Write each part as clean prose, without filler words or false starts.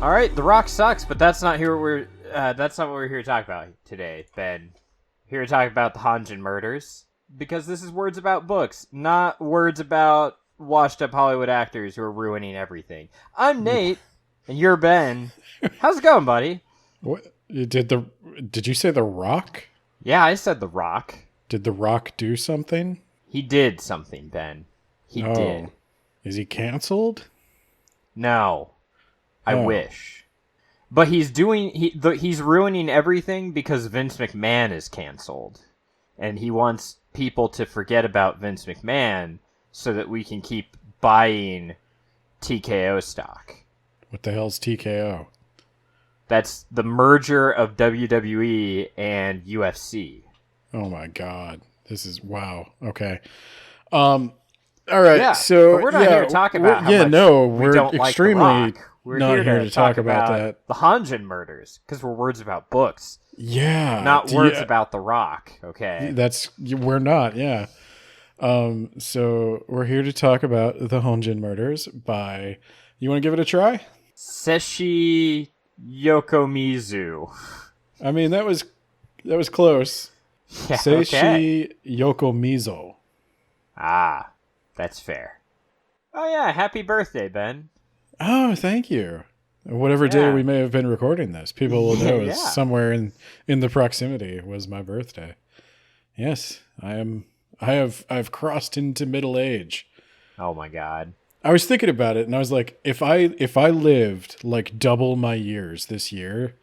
All right, The Rock sucks, but that's not that's not what we're here to talk about today, Ben. Here to talk about the Honjin Murders, because this is words about books, not words about washed-up Hollywood actors who are ruining everything. I'm Nate, and you're Ben. How's it going, buddy? What did you say The Rock? Yeah, I said The Rock. Did The Rock do something? He did something, Ben. He did. Is he canceled? No. I wish. But he's ruining everything because Vince McMahon is canceled. And he wants people to forget about Vince McMahon so that we can keep buying TKO stock. What the hell's TKO? That's the merger of WWE and UFC. Oh my god. This is wow. Okay. All right. Yeah, so but we're not here to talk about how much we don't extremely like The Rock. We're not here to talk about that. The Honjin Murders, because we're words about books. Yeah. Not words about The Rock, okay? We're not, yeah. So we're here to talk about the Honjin Murders by, you want to give it a try? Seishi Yokomizo. I mean, that was close. Yeah, Seishi Yokomizo. Ah, that's fair. Oh yeah, happy birthday, Ben. Oh, thank you. Whatever day we may have been recording this, people will know is somewhere in the proximity was my birthday. Yes, I've crossed into middle age. Oh my god. I was thinking about it and I was like, if I lived like double my years this year,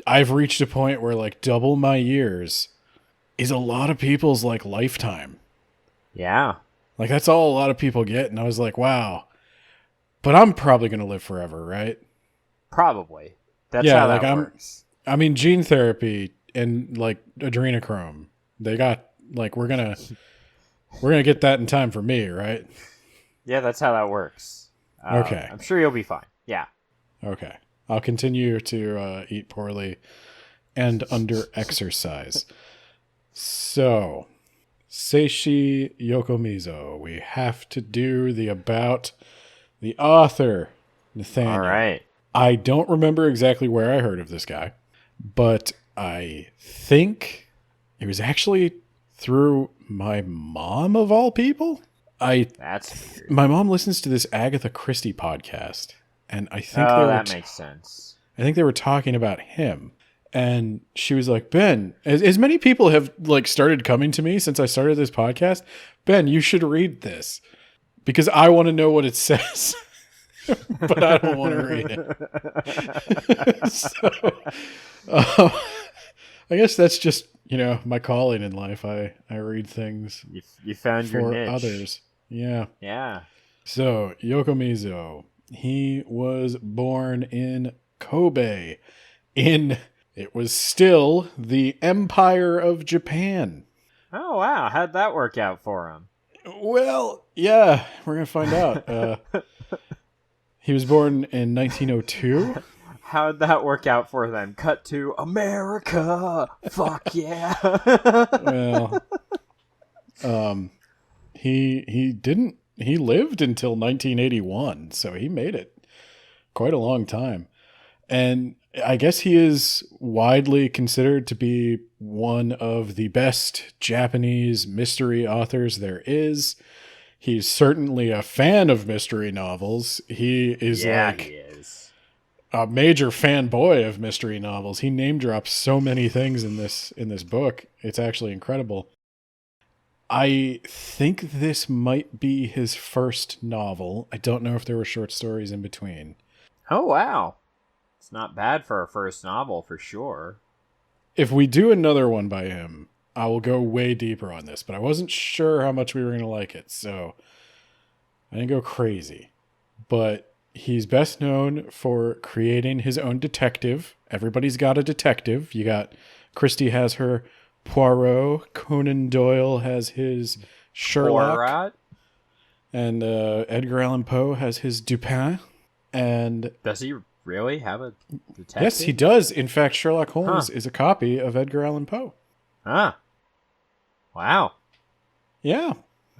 I've reached a point where like double my years is a lot of people's like lifetime. Yeah. Like that's all a lot of people get. And I was like, wow. But I'm probably going to live forever, right? Probably. That's how that works. I mean, gene therapy and like adrenochrome, they got like, we're going to get that in time for me, right? Yeah, that's how that works. Okay. I'm sure you'll be fine. Yeah. Okay. I'll continue to eat poorly and under exercise. So, Seishi Yokomizo. We have to do the about the author, Nathaniel. All right. I don't remember exactly where I heard of this guy, but I think it was actually through my mom of all people. That's weird. My mom listens to this Agatha Christie podcast, and I think that makes sense. I think they were talking about him. And she was like, Ben, as many people have like started coming to me since I started this podcast, Ben, you should read this because I want to know what it says, but I don't want to read it. So, I guess that's just, my calling in life. I read things. You found your niche. Others. Yeah. Yeah. So Yokomizo, he was born in Kobe it was still the Empire of Japan. Oh, wow. How'd that work out for him? Well, yeah, we're going to find out. He was born in 1902. How'd that work out for them? Cut to America. Fuck yeah. Well, he lived until 1981, so he made it quite a long time. And I guess he is widely considered to be one of the best Japanese mystery authors there is. He's certainly a fan of mystery novels. He is he is a major fanboy of mystery novels. He name drops so many things in this book. It's actually incredible. I think this might be his first novel. I don't know if there were short stories in between. Oh, wow. It's not bad for a first novel, for sure. If we do another one by him, I will go way deeper on this, but I wasn't sure how much we were going to like it, so I didn't go crazy. But he's best known for creating his own detective. Everybody's got a detective. You got Christie has her Poirot, Conan Doyle has his Sherlock, Poirot? And Edgar Allan Poe has his Dupin. And does he really have a detective? Yes, he does. In fact, Sherlock Holmes is a copy of Edgar Allan Poe. Huh. Wow. Yeah.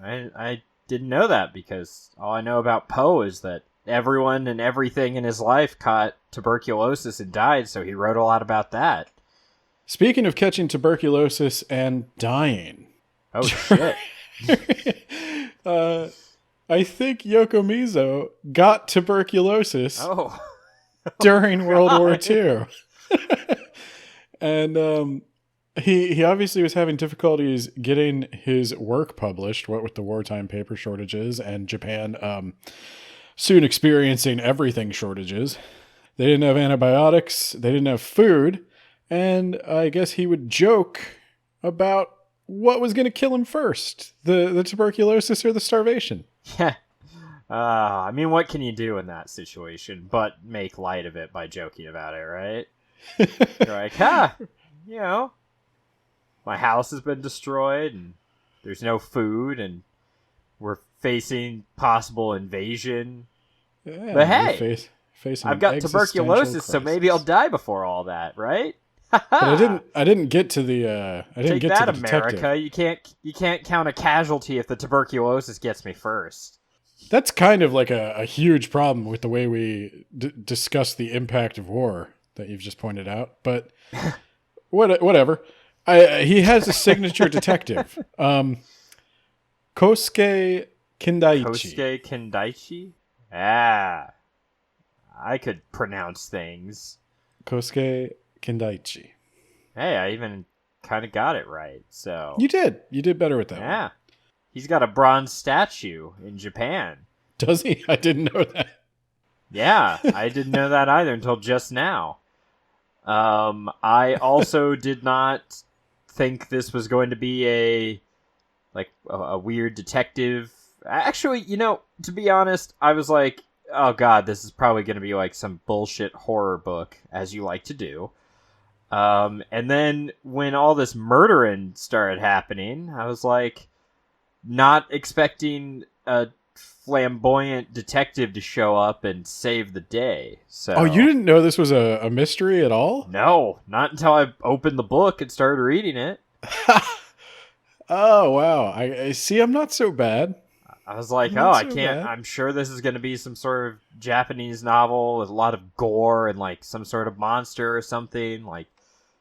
I didn't know that because all I know about Poe is that everyone and everything in his life caught tuberculosis and died, so he wrote a lot about that. Speaking of catching tuberculosis and dying. Oh, shit. I think Yokomizo got tuberculosis during World War II. And he obviously was having difficulties getting his work published, what with the wartime paper shortages and Japan soon experiencing everything shortages. They didn't have antibiotics, they didn't have food, and I guess he would joke about what was going to kill him first, the tuberculosis or the starvation. Yeah. I mean, what can you do in that situation but make light of it by joking about it, right? You're like, you know, my house has been destroyed and there's no food and we're facing possible invasion. Yeah, but hey, facing I've got tuberculosis, so maybe I'll die before all that, right? But I didn't get to the Take that, America. You can't count a casualty if the tuberculosis gets me first. That's kind of like a huge problem with the way we discuss the impact of war that you've just pointed out. But whatever. He has a signature detective, Kosuke Kindaichi. Kosuke Kindaichi? Ah, I could pronounce things. Kosuke Kindaichi. Hey, I even kind of got it right. So you did better with that. Yeah, one. He's got a bronze statue in Japan. Does he? I didn't know that. Yeah, I didn't know that either until just now. I also did not think this was going to be a weird detective. Actually, to be honest, I was like, oh god, this is probably going to be like some bullshit horror book, as you like to do. And then when all this murdering started happening, I was like, not expecting a flamboyant detective to show up and save the day. So, oh, you didn't know this was a mystery at all? No, not until I opened the book and started reading it. Oh, wow. I see. I'm not so bad. I was like, I can't. I'm sure this is going to be some sort of Japanese novel with a lot of gore and like some sort of monster or something, like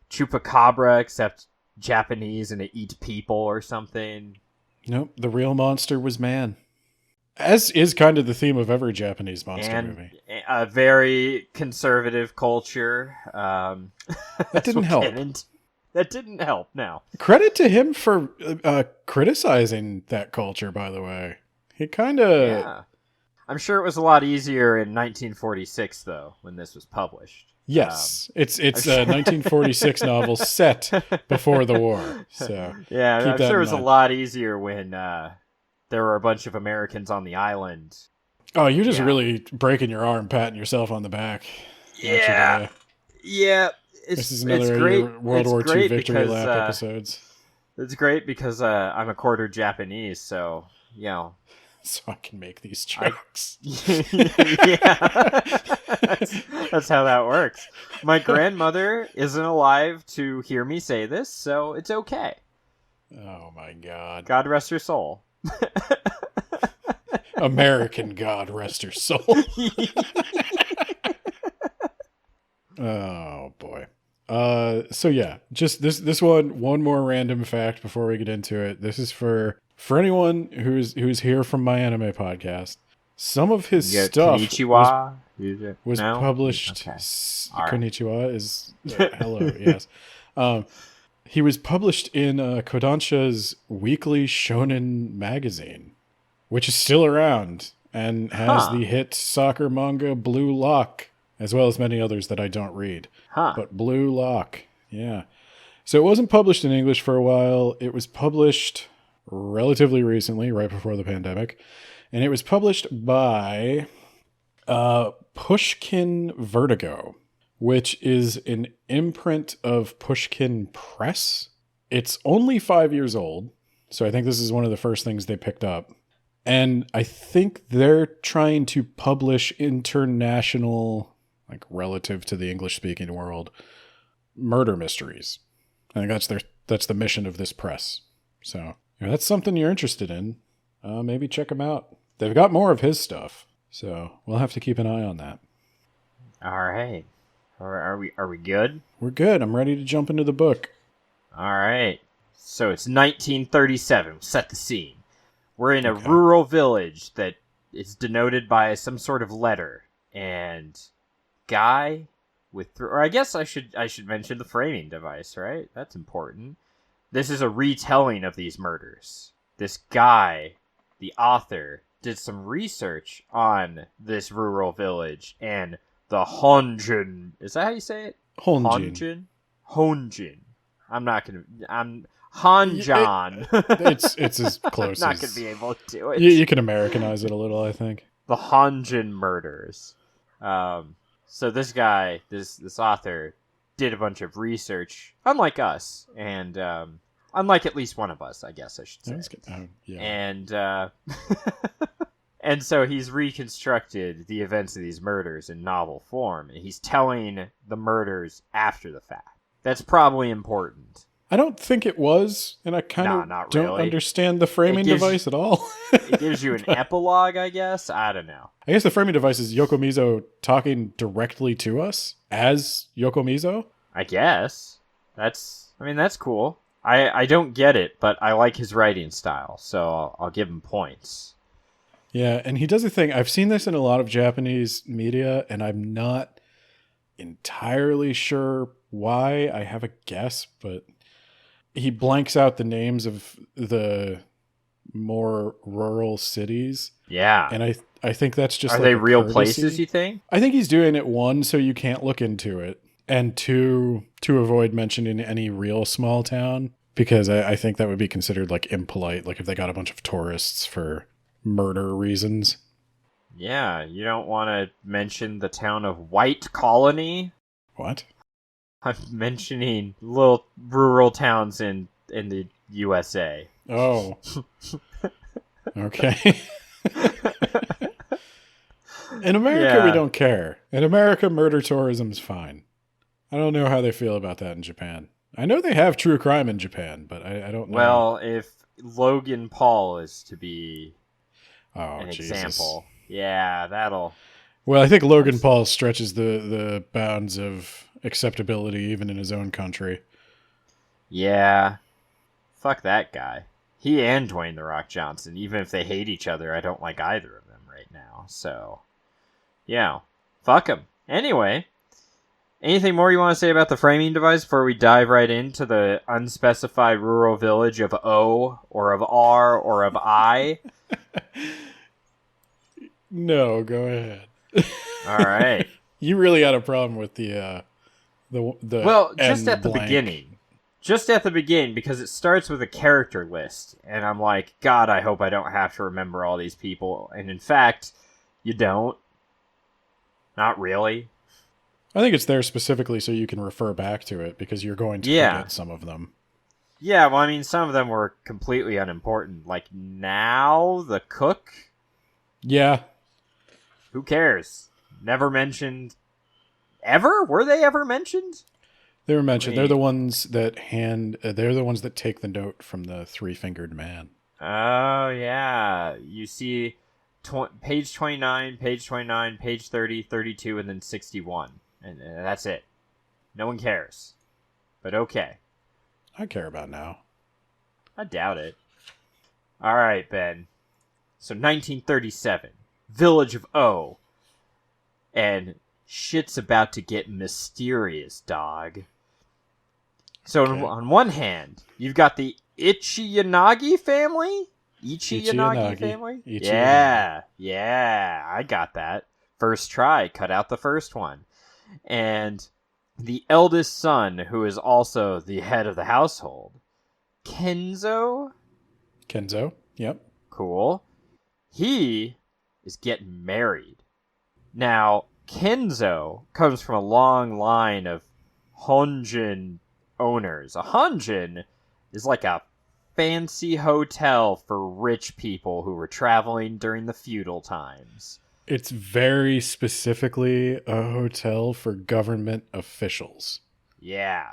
Chupacabra, except Japanese and it eats people or something. Nope, the real monster was man. As is kind of the theme of every Japanese monster movie. A very conservative culture. That didn't help. That didn't help, no. Credit to him for criticizing that culture, by the way. He kind of... Yeah. I'm sure it was a lot easier in 1946, though, when this was published. Yes, it's a 1946 novel set before the war. So yeah, I'm sure it was a lot easier when there were a bunch of Americans on the island. Oh, you're just really breaking your arm, patting yourself on the back. Yeah, this is another great. World War II victory lap episodes. It's great because I'm a quarter Japanese, so so I can make these jokes. Yeah, that's how that works. My grandmother isn't alive to hear me say this, so it's okay. Oh my God. God rest her soul. American God rest her soul. Oh boy. So yeah, just this one more random fact before we get into it. This is for anyone who's here from my anime podcast. Some of his stuff was published. Okay. Konnichiwa is hello. Yes. He was published in Kodansha's weekly shonen magazine, which is still around and has the hit soccer manga Blue Lock, as well as many others that I don't read. But Blue Lock, yeah. So it wasn't published in English for a while. It was published relatively recently, right before the pandemic. And it was published by Pushkin Vertigo, which is an imprint of Pushkin Press. It's only 5 years old, so I think this is one of the first things they picked up. And I think they're trying to publish international, like relative to the English-speaking world, murder mysteries. I think that's the mission of this press. So if that's something you're interested in, maybe check them out. They've got more of his stuff. So we'll have to keep an eye on that. All right. Are we good? We're good. I'm ready to jump into the book. All right. So it's 1937. Set the scene. We're in a Okay. rural village that is denoted by some sort of letter, and guy with or I guess I should mention the framing device, right? That's important. This is a retelling of these murders. This guy, the author, did some research on this rural village and the Honjin. Is that how you say it? Honjin. Honjin. I'm Honjon. It's as close I'm not as... going to be able to do it. You can Americanize it a little, I think. The Honjin Murders. So this guy, this author, did a bunch of research, unlike us, and unlike at least one of us, I guess I should say. Yeah. And and so he's reconstructed the events of these murders in novel form, and he's telling the murders after the fact. That's probably important. I don't think it was, and I kind of don't really. understand the framing device at all. It gives you an epilogue, I guess. I don't know. I guess the framing device is Yokomizo talking directly to us as Yokomizo. I guess. That's cool. I don't get it, but I like his writing style, so I'll give him points. Yeah, and he does a thing. I've seen this in a lot of Japanese media, and I'm not entirely sure why. I have a guess, but he blanks out the names of the more rural cities. Yeah. And I think that's just Are like they a real courtesy. places, you think? I think he's doing it, one, so you can't look into it, and two, to avoid mentioning any real small town, because I think that would be considered like impolite, like if they got a bunch of tourists for murder reasons. Yeah, you don't want to mention the town of White Colony? What? I'm mentioning little rural towns in the USA. Oh. Okay. In America, we don't care. In America, murder tourism's fine. I don't know how they feel about that in Japan. I know they have true crime in Japan, but I don't know. Well, if Logan Paul is to be an Jesus. example, yeah, that'll... Well, I think Logan Paul stretches the bounds of acceptability even in his own country. Yeah. Fuck that guy. He and Dwayne The Rock Johnson, even if they hate each other, I don't like either of them right now. So, yeah. Fuck him. Anyway, anything more you want to say about the framing device before we dive right into the unspecified rural village of O, or of R, or of I? No, go ahead. All right. You really had a problem with the well, just at the blank. beginning. Just at the beginning, because it starts with a character list, and I'm like, God, I hope I don't have to remember all these people. And in fact, you don't. Not really. I think it's there specifically so you can refer back to it, because you're going to forget some of them. Yeah, well, I mean, some of them were completely unimportant. Like, now, the cook? Yeah. Who cares? Never mentioned. Ever? Were they ever mentioned? They were mentioned. They're the ones that they're the ones that take the note from the three-fingered man. Oh, yeah. You see page 29, page 29, page 30, 32, and then 61. And that's it. No one cares. But okay. I care about now. I doubt it. All right, Ben. So 1937. Village of O. And shit's about to get mysterious, dog. So on one hand, you've got the Ichiyanagi family? Ichiyanagi family? Yeah, I got that. First try, cut out the first one. And the eldest son, who is also the head of the household, Kenzo? Kenzo, yep. Cool. He is getting married. Now, Kenzo comes from a long line of Honjin owners. A Honjin is like a fancy hotel for rich people who were traveling during the feudal times. It's very specifically a hotel for government officials. Yeah.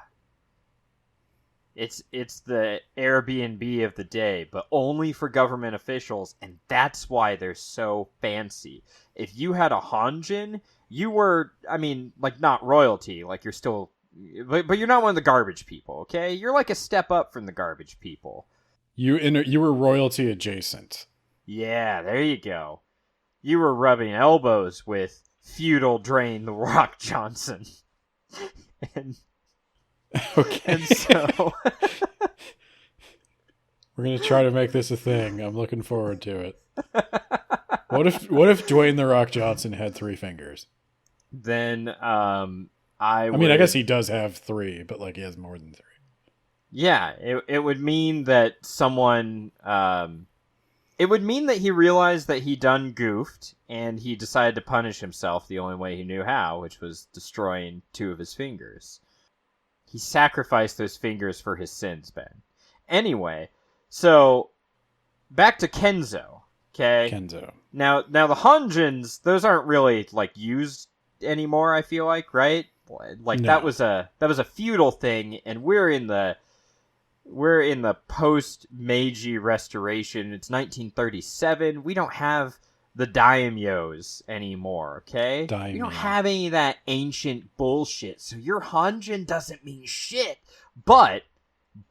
It's the Airbnb of the day, but only for government officials, and that's why they're so fancy. If you had a Honjin, you were, I mean, like, not royalty, like, you're still, but you're not one of the garbage people, okay? You're like a step up from the garbage people. You were royalty adjacent. Yeah, there you go. You were rubbing elbows with feudal Dwayne The Rock Johnson. and Okay. And so we're gonna try to make this a thing. I'm looking forward to it. What if Dwayne The Rock Johnson had 3 fingers? Then I mean, I guess he does have 3, but like he has more than 3. Yeah, it would mean that someone it would mean that he realized that he done goofed and he decided to punish himself the only way he knew how, which was destroying 2 of his fingers. He sacrificed those fingers for his sins, Ben. Anyway, so back to Kenzo. Okay. Kenzo. Now the Honjins, those aren't really like used anymore, I feel like, right? Like No. that was a feudal thing, and we're in the post Meiji Restoration. It's 1937. We don't have the daimyos anymore, okay? Daimyo. We don't have any of that ancient bullshit. So your Honjin doesn't mean shit. But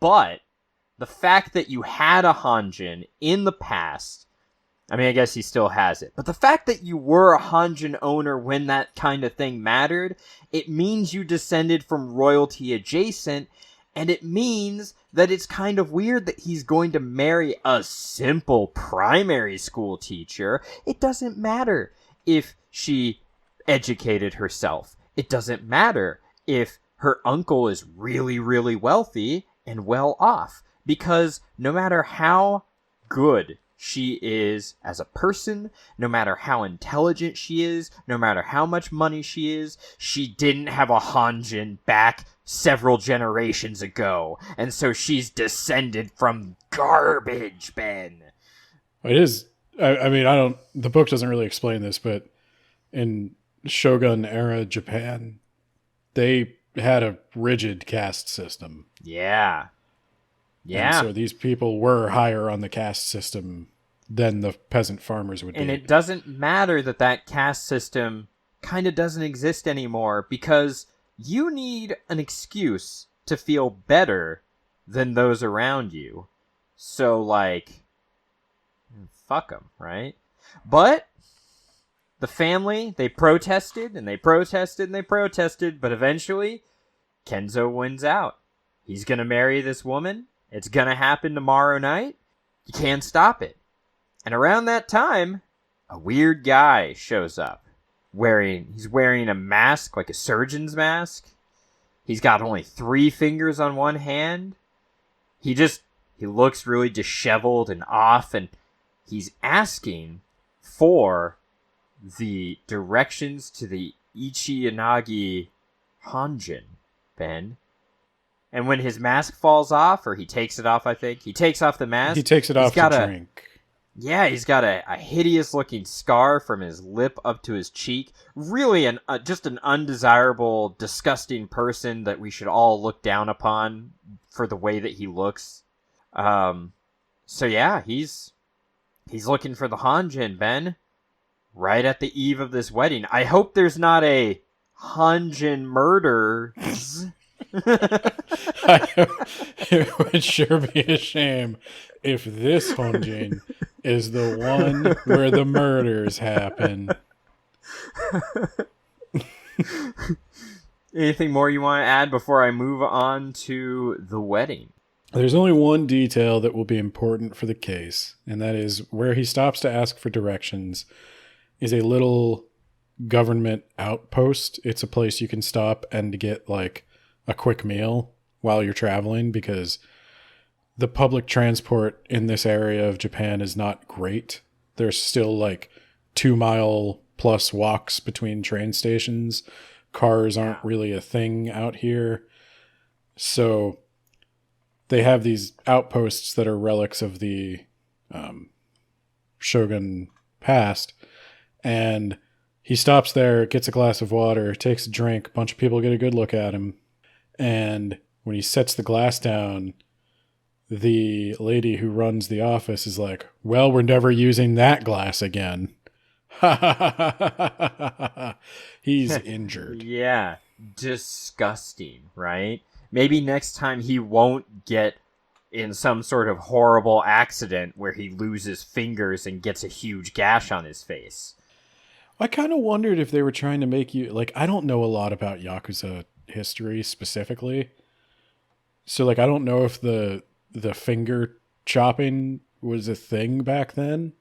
the fact that you had a Honjin in the past, I mean, I guess he still has it. But the fact that you were a Honjin owner when that kind of thing mattered, it means you descended from royalty adjacent, and it means that it's kind of weird that he's going to marry a simple primary school teacher. It doesn't matter if she educated herself. It doesn't matter if her uncle is really, really wealthy and well off. Because no matter how good she is as a person, no matter how intelligent she is, no matter how much money she is, she didn't have a Honjin back several generations ago, and so she's descended from garbage, Ben. It is. I mean, I don't. The book doesn't really explain this, but in Shogun era Japan, they had a rigid caste system. Yeah. And so these people were higher on the caste system than the peasant farmers would be. And it doesn't matter that that caste system kind of doesn't exist anymore, because you need an excuse to feel better than those around you. So, like, fuck them, right? But the family, they protested, and they protested, and they protested, but eventually, Kenzo wins out. He's gonna marry this woman. It's gonna happen tomorrow night. You can't stop it. And around that time, a weird guy shows up. He's wearing a mask, like a surgeon's mask. He's got only 3 fingers on one hand. He looks really disheveled and off, and he's asking for the directions to the Ichi-Inagi Honjin, Ben. And when his mask falls off, or he takes it off, I think. He takes off the mask. He takes it off to drink. Yeah, he's got a hideous-looking scar from his lip up to his cheek. Really, just an undesirable, disgusting person that we should all look down upon for the way that he looks. So yeah, he's looking for the Honjin, Ben. Right at the eve of this wedding. I hope there's not a Honjin Murders. It would sure be a shame if this Honjin is the one where the murders happen. Anything more you want to add before I move on to the wedding? There's only one detail that will be important for the case, and that is where he stops to ask for directions is a little government outpost. It's a place you can stop and get like a quick meal while you're traveling, because the public transport in this area of Japan is not great. There's still like 2-mile plus walks between train stations. Cars aren't really a thing out here. So they have these outposts that are relics of the Shogun past. And he stops there, gets a glass of water, takes a drink. A bunch of people get a good look at him. And when he sets the glass down, the lady who runs the office is like, well, we're never using that glass again. He's injured. Yeah. Disgusting, right? Maybe next time he won't get in some sort of horrible accident where he loses fingers and gets a huge gash on his face. I kind of wondered if they were trying to make you, like, I don't know a lot about Yakuza history specifically. So, like, I don't know if the finger chopping was a thing back then.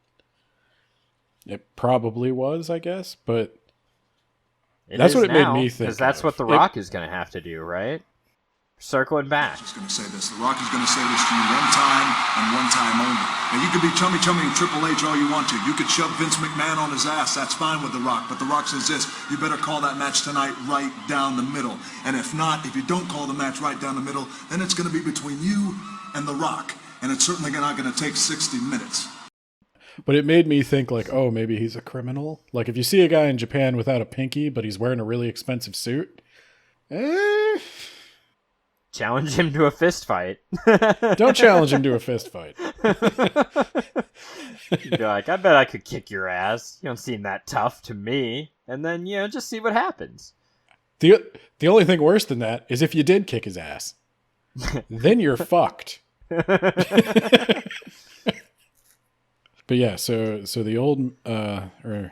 It probably was, I guess, but that's what it made me think. Because that's what The Rock is going to have to do, right? Circling back. I'm just going to say this. The Rock is going to say this to you one time and one time only. Now, you could be chummy and Triple H all you want to. You could shove Vince McMahon on his ass. That's fine with The Rock. But The Rock says this. You better call that match tonight right down the middle. And if not, if you don't call the match right down the middle, then it's going to be between you and The Rock. And it's certainly not going to take 60 minutes. But it made me think, like, oh, maybe he's a criminal. Like, if you see a guy in Japan without a pinky, but he's wearing a really expensive suit, challenge him to a fist fight. Don't challenge him to a fist fight. You'd be like, I bet I could kick your ass. You don't seem that tough to me. And then, just see what happens. The only thing worse than that is if you did kick his ass. Then you're fucked. But yeah, so the old, I don't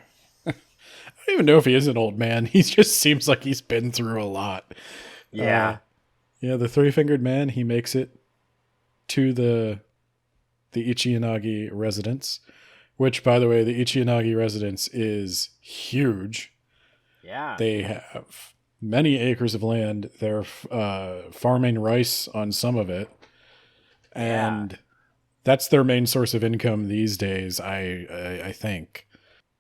even know if he is an old man. He just seems like he's been through a lot. Yeah. Yeah, the three-fingered man, he makes it to the Ichiyanagi residence, which, by the way, the Ichiyanagi residence is huge. Yeah. They have many acres of land. They're farming rice on some of it. And that's their main source of income these days, I think,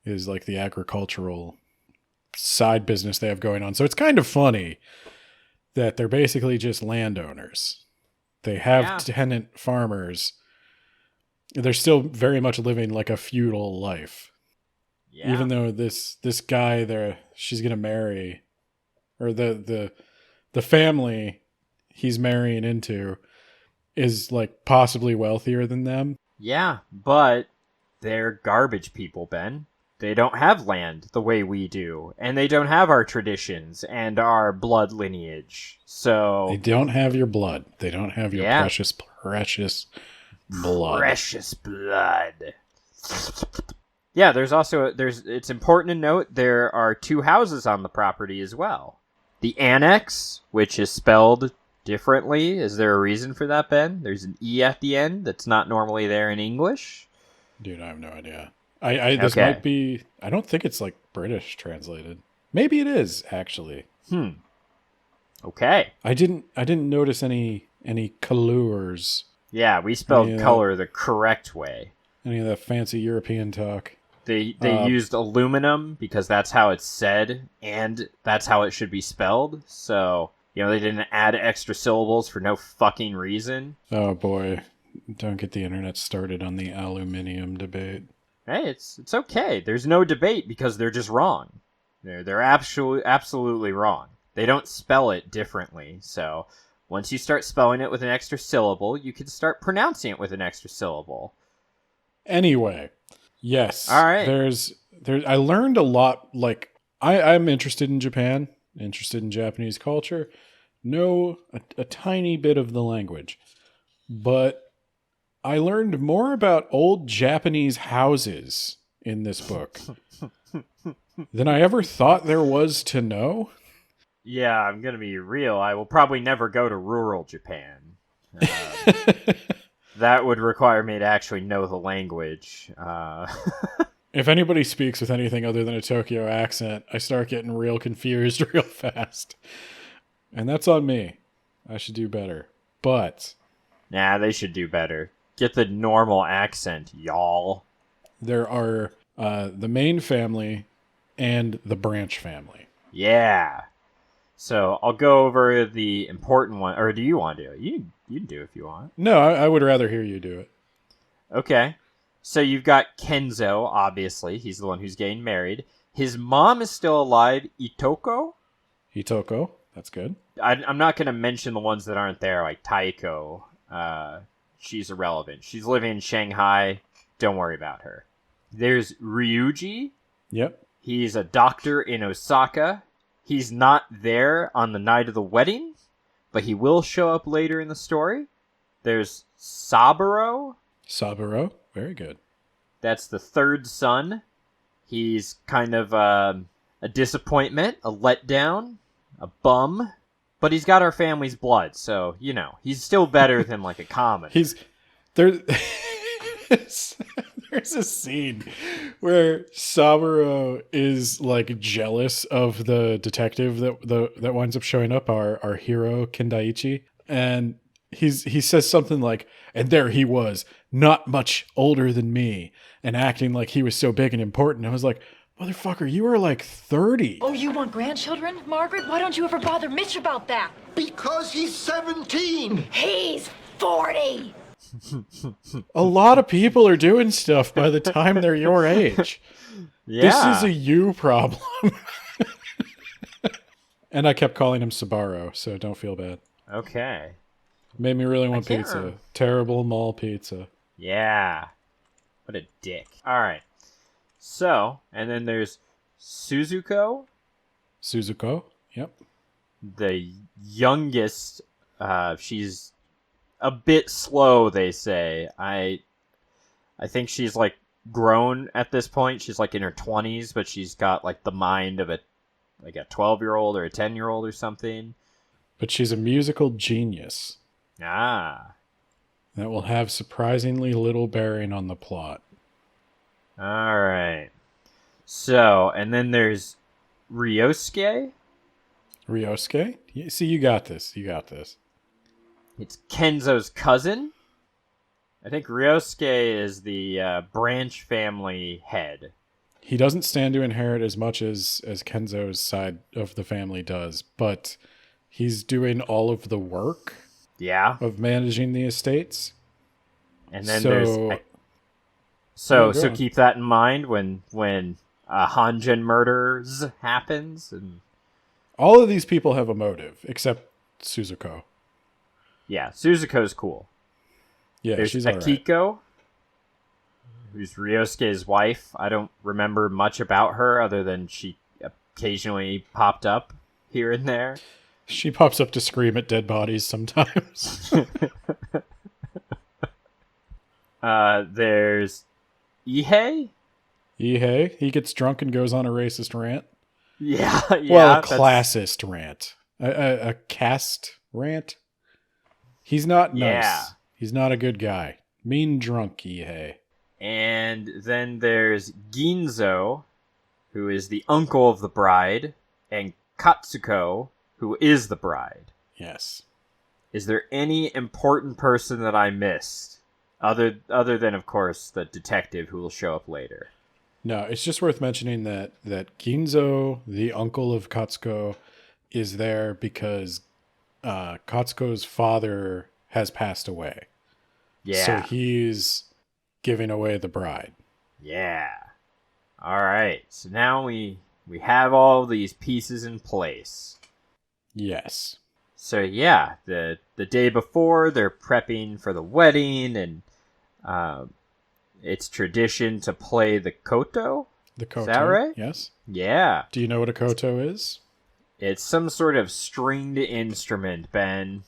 is like the agricultural side business they have going on. So it's kind of funny that they're basically just landowners. They have tenant farmers. They're still very much living like a feudal life. Yeah. Even though this guy there, she's going to marry, or the family he's marrying into is like possibly wealthier than them. Yeah, but they're garbage people, Ben. They don't have land the way we do, and they don't have our traditions and our blood lineage. So they don't have your blood. They don't have your precious blood. Precious blood. Yeah, it's important to note there are two houses on the property as well. The annex, which is spelled differently. Is there a reason for that, Ben? There's an E at the end that's not normally there in English. Dude, I have no idea. This might be, I don't think it's like British translated. Maybe it is, actually. Okay. I didn't notice any colors. Yeah, we spelled color the correct way. Any of that fancy European talk. They used aluminum because that's how it's said, and that's how it should be spelled. So, they didn't add extra syllables for no fucking reason. Oh boy. Don't get the internet started on the aluminium debate. Hey, it's okay. There's no debate because they're just wrong. They're absolutely wrong. They don't spell it differently. So once you start spelling it with an extra syllable, you can start pronouncing it with an extra syllable. Anyway, yes. All right. I learned a lot. Like I'm interested in Japan, interested in Japanese culture. Know a tiny bit of the language, but I learned more about old Japanese houses in this book than I ever thought there was to know. Yeah, I'm going to be real. I will probably never go to rural Japan. That would require me to actually know the language. If anybody speaks with anything other than a Tokyo accent, I start getting real confused real fast. And that's on me. I should do better. But nah, they should do better. Get the normal accent, y'all. There are the main family and the branch family. Yeah. So I'll go over the important one. Or do you want to do it? You can do it if you want. No, I would rather hear you do it. Okay. So you've got Kenzo, obviously. He's the one who's getting married. His mom is still alive, Itoko. Hitoko. That's good. I'm not going to mention the ones that aren't there, like Taiko. She's irrelevant. She's living in Shanghai. Don't worry about her. There's Ryuji. Yep. He's a doctor in Osaka. He's not there on the night of the wedding, but he will show up later in the story. There's Saburo. Saburo. Very good. That's the third son. He's kind of a disappointment, a letdown, a bum, but he's got our family's blood, so, you know, he's still better than, like, a common. He's... There... There's a scene where Saburo is like jealous of the detective that winds up showing up, our hero Kendaichi, and he says something like, "And there he was, not much older than me, and acting like he was so big and important." I was like, "Motherfucker, you were like 30." Oh, you want grandchildren, Margaret? Why don't you ever bother Mitch about that? Because he's 17. He's 40. A lot of people are doing stuff by the time they're your age. Yeah. This is a you problem. And I kept calling him Sabaro, so don't feel bad. Okay. Made me really want can't pizza. remember. Terrible mall pizza. Yeah. What a dick. Alright. So, and then there's Suzuko, Suzuko. Yep. the youngest. She's a bit slow, they say. I think she's like grown at this point. She's like in her 20s, but she's got like the mind of a 12-year-old or a 10-year-old or something. But she's a musical genius Ah. that will have surprisingly little bearing on the plot. All right. So, and then there's Ryosuke. Ryosuke? See, you got this. You got this. It's Kenzo's cousin. I think Ryosuke is the branch family head. He doesn't stand to inherit as much as Kenzo's side of the family does, but he's doing all of the work Yeah. of managing the estates. And then So- there's... Oh, So go on. keep that in mind when Honjin Murders happens. And All of these people have a motive, except Suzuko. yeah, Suzuko's cool. Yeah, There's she's all right. Akiko, who's Ryosuke's wife. I don't remember much about her other than she occasionally popped up here and there. She pops up to scream at dead bodies sometimes. There's Ihei. Ihei, he gets drunk and goes on a racist rant. Yeah, yeah. Well, a that's- classist rant. A caste rant. He's not nice. Yeah. He's not a good guy. Mean drunk, Ihei. And then there's Ginzo, who is the uncle of the bride, and Katsuko, who is the bride. Yes. Is there any important person that I missed? Other than, of course, the detective who will show up later. No, it's just worth mentioning that Ginzo, the uncle of Katsuko, is there because Katsuko's father has passed away. Yeah. So he's giving away the bride. Yeah. All right. So now we have all these pieces in place. Yes. So yeah, the day before they're prepping for the wedding, and it's tradition to play the koto. The koto. Is that right? Yes. Yeah. Do you know what a koto is? It's some sort of stringed instrument, Ben.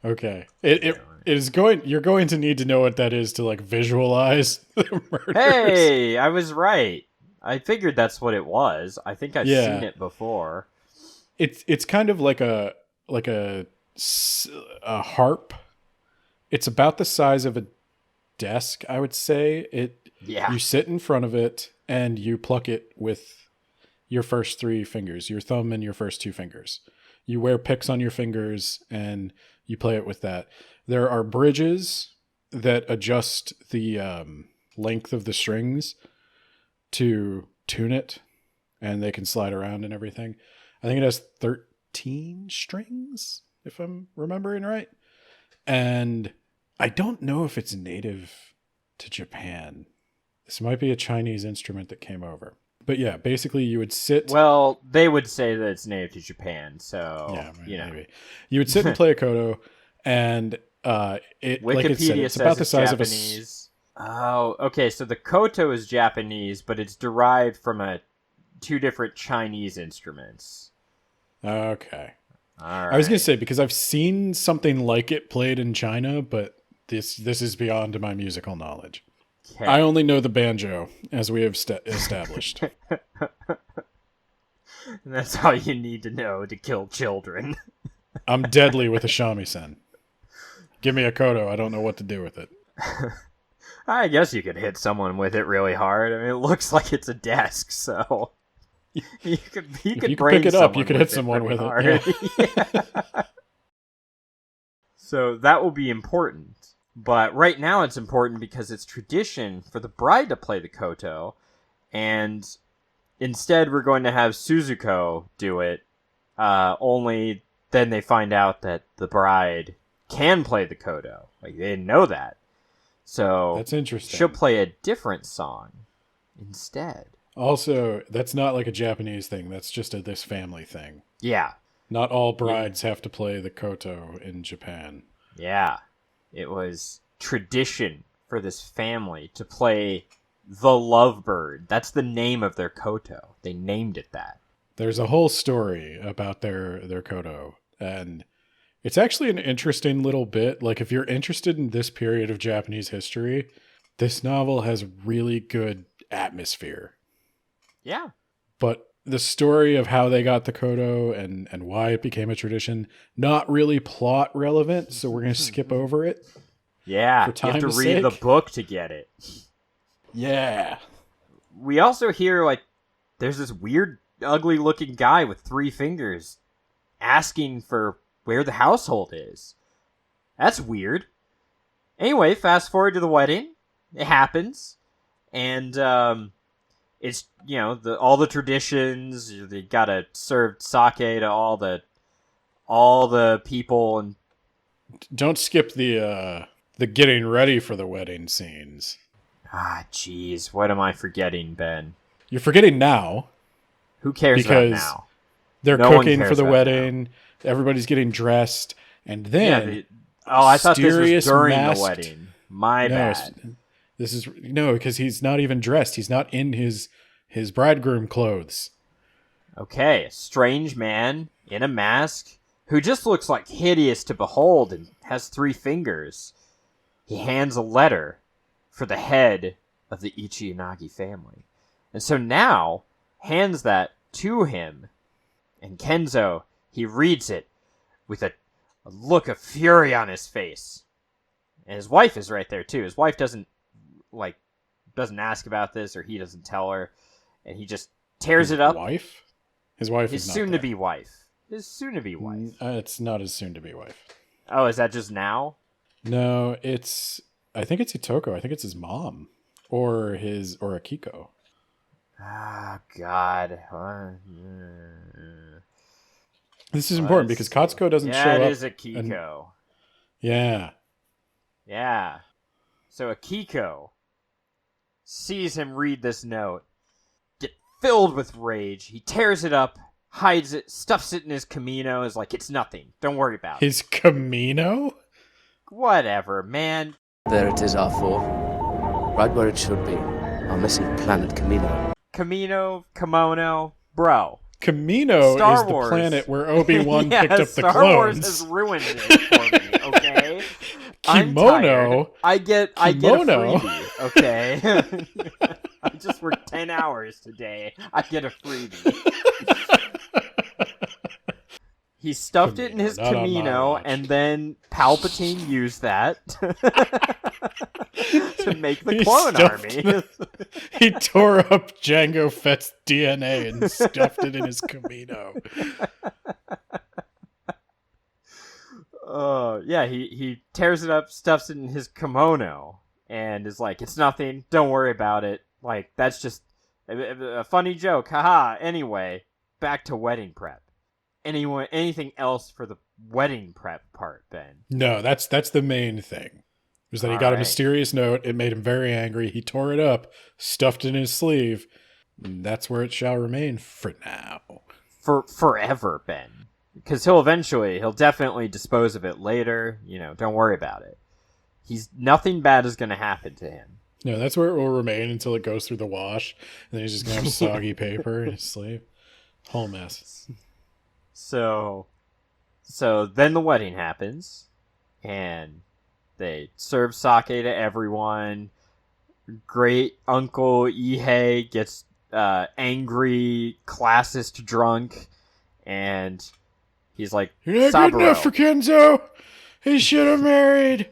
Okay. It is going. You're going to need to know what that is to like visualize the murders. Hey, I was right. I figured that's what it was. I think I've Yeah. seen it before. It's kind of like a harp. It's about the size of a desk, I would say. Yeah. You sit in front of it and you pluck it with your first 3 fingers, your thumb and your first 2 fingers. You wear picks on your fingers and you play it with that. There are bridges that adjust the length of the strings to tune it, and they can slide around and everything. I think it has 13 strings, if I'm remembering right. And I don't know if it's native to Japan. This might be a Chinese instrument that came over. But yeah, basically you would sit. Well, they would say that it's native to Japan, so Yeah, maybe. You would sit and play a koto, and it Wikipedia like it said, it's says about the it's size Japanese. Oh, okay. So the koto is Japanese, but it's derived from two different Chinese instruments. Okay. All right. I was gonna say, because I've seen something like it played in China, but this is beyond my musical knowledge. Okay. I only know the banjo, as we have established. And that's all you need to know to kill children. I'm deadly with a shamisen. Give me a koto, I don't know what to do with it. I guess you could hit someone with it really hard. I mean, it looks like it's a desk, so you could If you could brain pick it up, you someone could hit someone really with it. hard. Yeah. So that will be important. But right now it's important because it's tradition for the bride to play the koto, and instead we're going to have Suzuko do it, only then they find out that the bride can play the koto. Like, they didn't know that. So That's interesting. she'll play a different song instead. Also, that's not like a Japanese thing. That's just a this family thing. Yeah. Not all brides have to play the koto in Japan. Yeah. It was tradition for this family to play the Lovebird. That's the name of their koto. They named it that. There's a whole story about their koto, and it's actually an interesting little bit. Like, if you're interested in this period of Japanese history, this novel has really good atmosphere. Yeah. But the story of how they got the koto and why it became a tradition, not really plot relevant, so we're going to skip over it. Yeah. For You have to time's read the sake. book to get it. Yeah. We also hear, like, there's this weird, ugly-looking guy with 3 fingers asking for where the household is. That's weird. Anyway, fast forward to the wedding. It happens. And, it's, all the traditions. They gotta serve sake to all the people. And Don't skip the getting ready for the wedding scenes. jeez. What am I forgetting, Ben? You're forgetting now. Who cares Because about now? they're No one cooking cares for the about wedding. Everybody's getting dressed. And then... I thought this was mysterious during masked- the wedding. My bad. Because he's not even dressed. He's not in his bridegroom clothes. Okay, a strange man in a mask who just looks like hideous to behold and has 3 fingers. He hands a letter for the head of the Ichiyanagi family. And so now hands that to him. And Kenzo, he reads it with a look of fury on his face. And his wife is right there too. His wife doesn't ask about this, or he doesn't tell her, and he just tears it up. Wife? His wife His is not soon-to-be wife. His soon-to-be wife. It's not his soon-to-be wife. Oh, is that just now? No, I think it's Itoko. I think it's his mom. Or Akiko. Ah, God. This is important because Katsuko doesn't show up. Yeah, it is Akiko. Yeah. Yeah. So Akiko sees him read this note, get filled with rage. He tears it up, hides it, stuffs it in his kimono, is like, it's nothing. Don't worry about it. His Camino? Whatever, man. There it is, R4. Right where it should be. Our missing planet Camino. Kamino, kimono, bro. Camino Star is the Wars. planet where Obi-Wan Yeah, picked up the Star clones. Wars has ruined it for me, okay? I'm Kimono? tired. I get a Kimono? freebie, okay? I just worked 10 hours today. I get a freebie. He stuffed it in his Not on my Camino, watch. and then Palpatine used that to make the He clone stuffed army. He tore up Jango Fett's DNA and stuffed it in his Camino. Yeah, he tears it up, stuffs it in his kimono, and is like, it's nothing, don't worry about it. Like, that's just a funny joke, haha. Anyway, back to wedding prep. Anything else for the wedding prep part, Ben? No, that's the main thing. Was that he got a mysterious note. It made him very angry. He tore it up, stuffed it in his sleeve, And that's where it shall remain for now. For forever, Ben. Because he'll definitely dispose of it later. Don't worry about it. Nothing bad is going to happen to him. No, that's where it will remain until it goes through the wash. And then he's just going to have soggy paper in his sleeve. Whole mess. So then the wedding happens. And they serve sake to everyone. Great Uncle Ihei gets angry, classist drunk. And he's like, "You're not good enough for Kenzo. He should have married.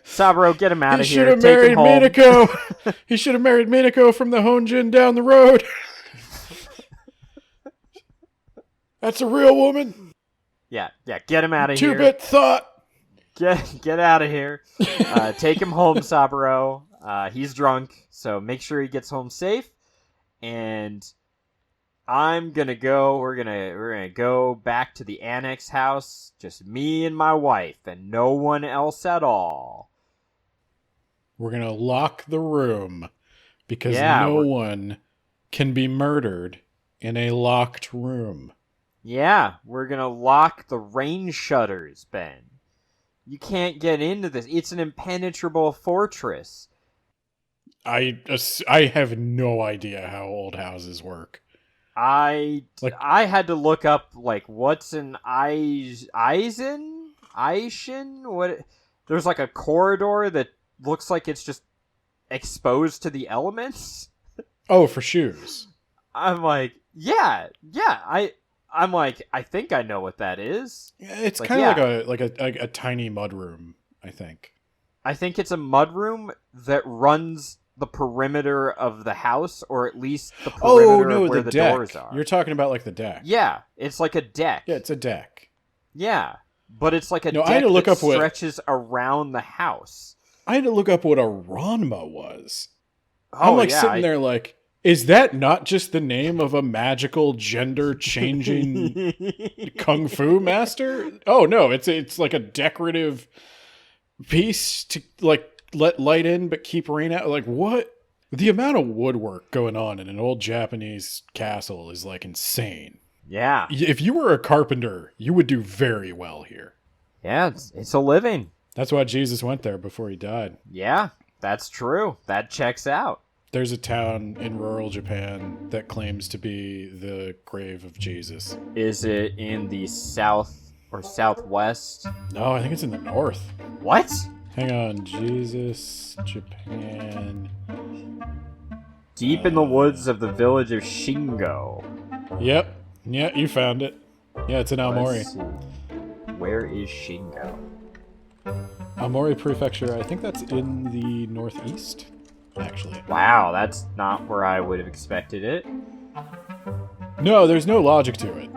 Saburo, get him out of here. He should have married Minako. He should have married Minako from the Honjin down the road. That's a real woman. Yeah, get him out of here. 2-bit thought. Get out of here. Take him home, Saburo. He's drunk, so make sure he gets home safe. And we're gonna go back to the annex house, just me and my wife, and no one else at all. We're gonna lock the room because no one can be murdered in a locked room. Yeah, we're gonna lock the rain shutters, Ben. You can't get into this. It's an impenetrable fortress. I have no idea how old houses work. I had to look up what's an Eisen? What? There's a corridor that looks like it's just exposed to the elements. Oh, for shoes. I'm like, I think I know what that is. It's kind of like a tiny mudroom, I think. I think it's a mudroom that runs the perimeter of the house, or at least the perimeter of where the doors are. You're talking about the deck. Yeah, it's like a deck. Yeah, it's a deck. Yeah, but it's like a deck I had to look that up stretches around the house. I had to look up what a Ranma was. I'm sitting there is that not just the name of a magical gender-changing kung fu master? Oh, no, it's like a decorative piece to let light in but keep rain out. What? The amount of woodwork going on in an old Japanese castle is insane. Yeah. If you were a carpenter, you would do very well here. Yeah, it's a living. That's why Jesus went there before he died. Yeah, that's true. That checks out. There's a town in rural Japan that claims to be the grave of Jesus. Is it in the south or southwest? No, I think it's in the north. What? Hang on. Jesus, Japan. Deep in the woods of the village of Shingo. Yep. Yeah, you found it. Yeah, it's in Aomori. Let's see. Where is Shingo? Aomori Prefecture, I think that's in the northeast, actually. Wow, that's not where I would have expected it. No, there's no logic to it.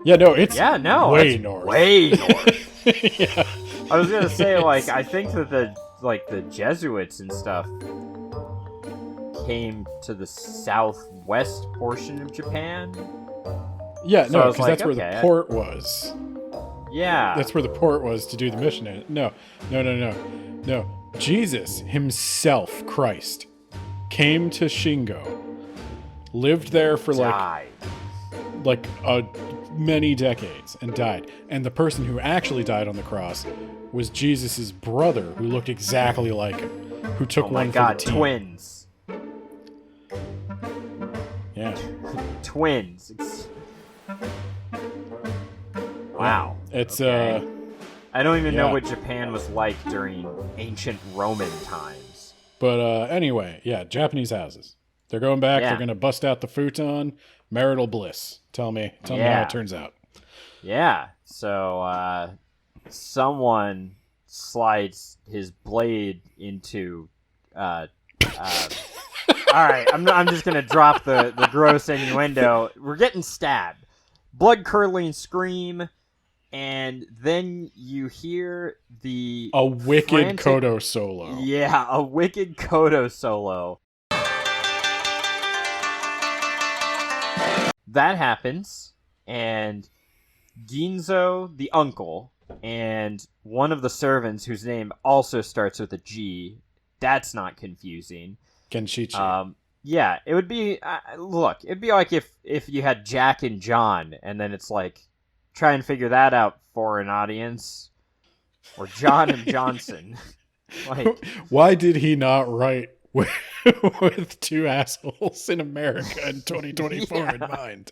Yeah, no, it's way north. Way north. Yeah. I was gonna say, I think that the Jesuits and stuff came to the southwest portion of Japan. Yeah, So no, I was because that's where okay, the port was. Yeah. That's where the port was to do the mission. No. Jesus himself, Christ, came to Shingo, lived there for died. Many decades and died. And the person who actually died on the cross was Jesus's brother, who looked exactly like him, who took one for the team. Twins. Yeah. Twins. Wow. It's okay. I don't even know yeah. what Japan was like during ancient Roman times. But anyway, yeah, Japanese houses. They're going back. Yeah. They're going to bust out the futon. Marital bliss. Tell me how it turns out. Yeah. So someone slides his blade into. All right, I'm just gonna drop the gross innuendo. We're getting stabbed. Blood curdling scream. And then you hear a wicked Kodo solo. Yeah, a wicked Kodo solo. That happens, and Ginzo, the uncle, and one of the servants, whose name also starts with a G, that's not confusing. Genshichi. Yeah, it would be, look, it'd be like if you had Jack and John, and then it's like, try and figure that out for an audience. Or John and Johnson. Like, why did he not write with two assholes in America in 2024 in mind?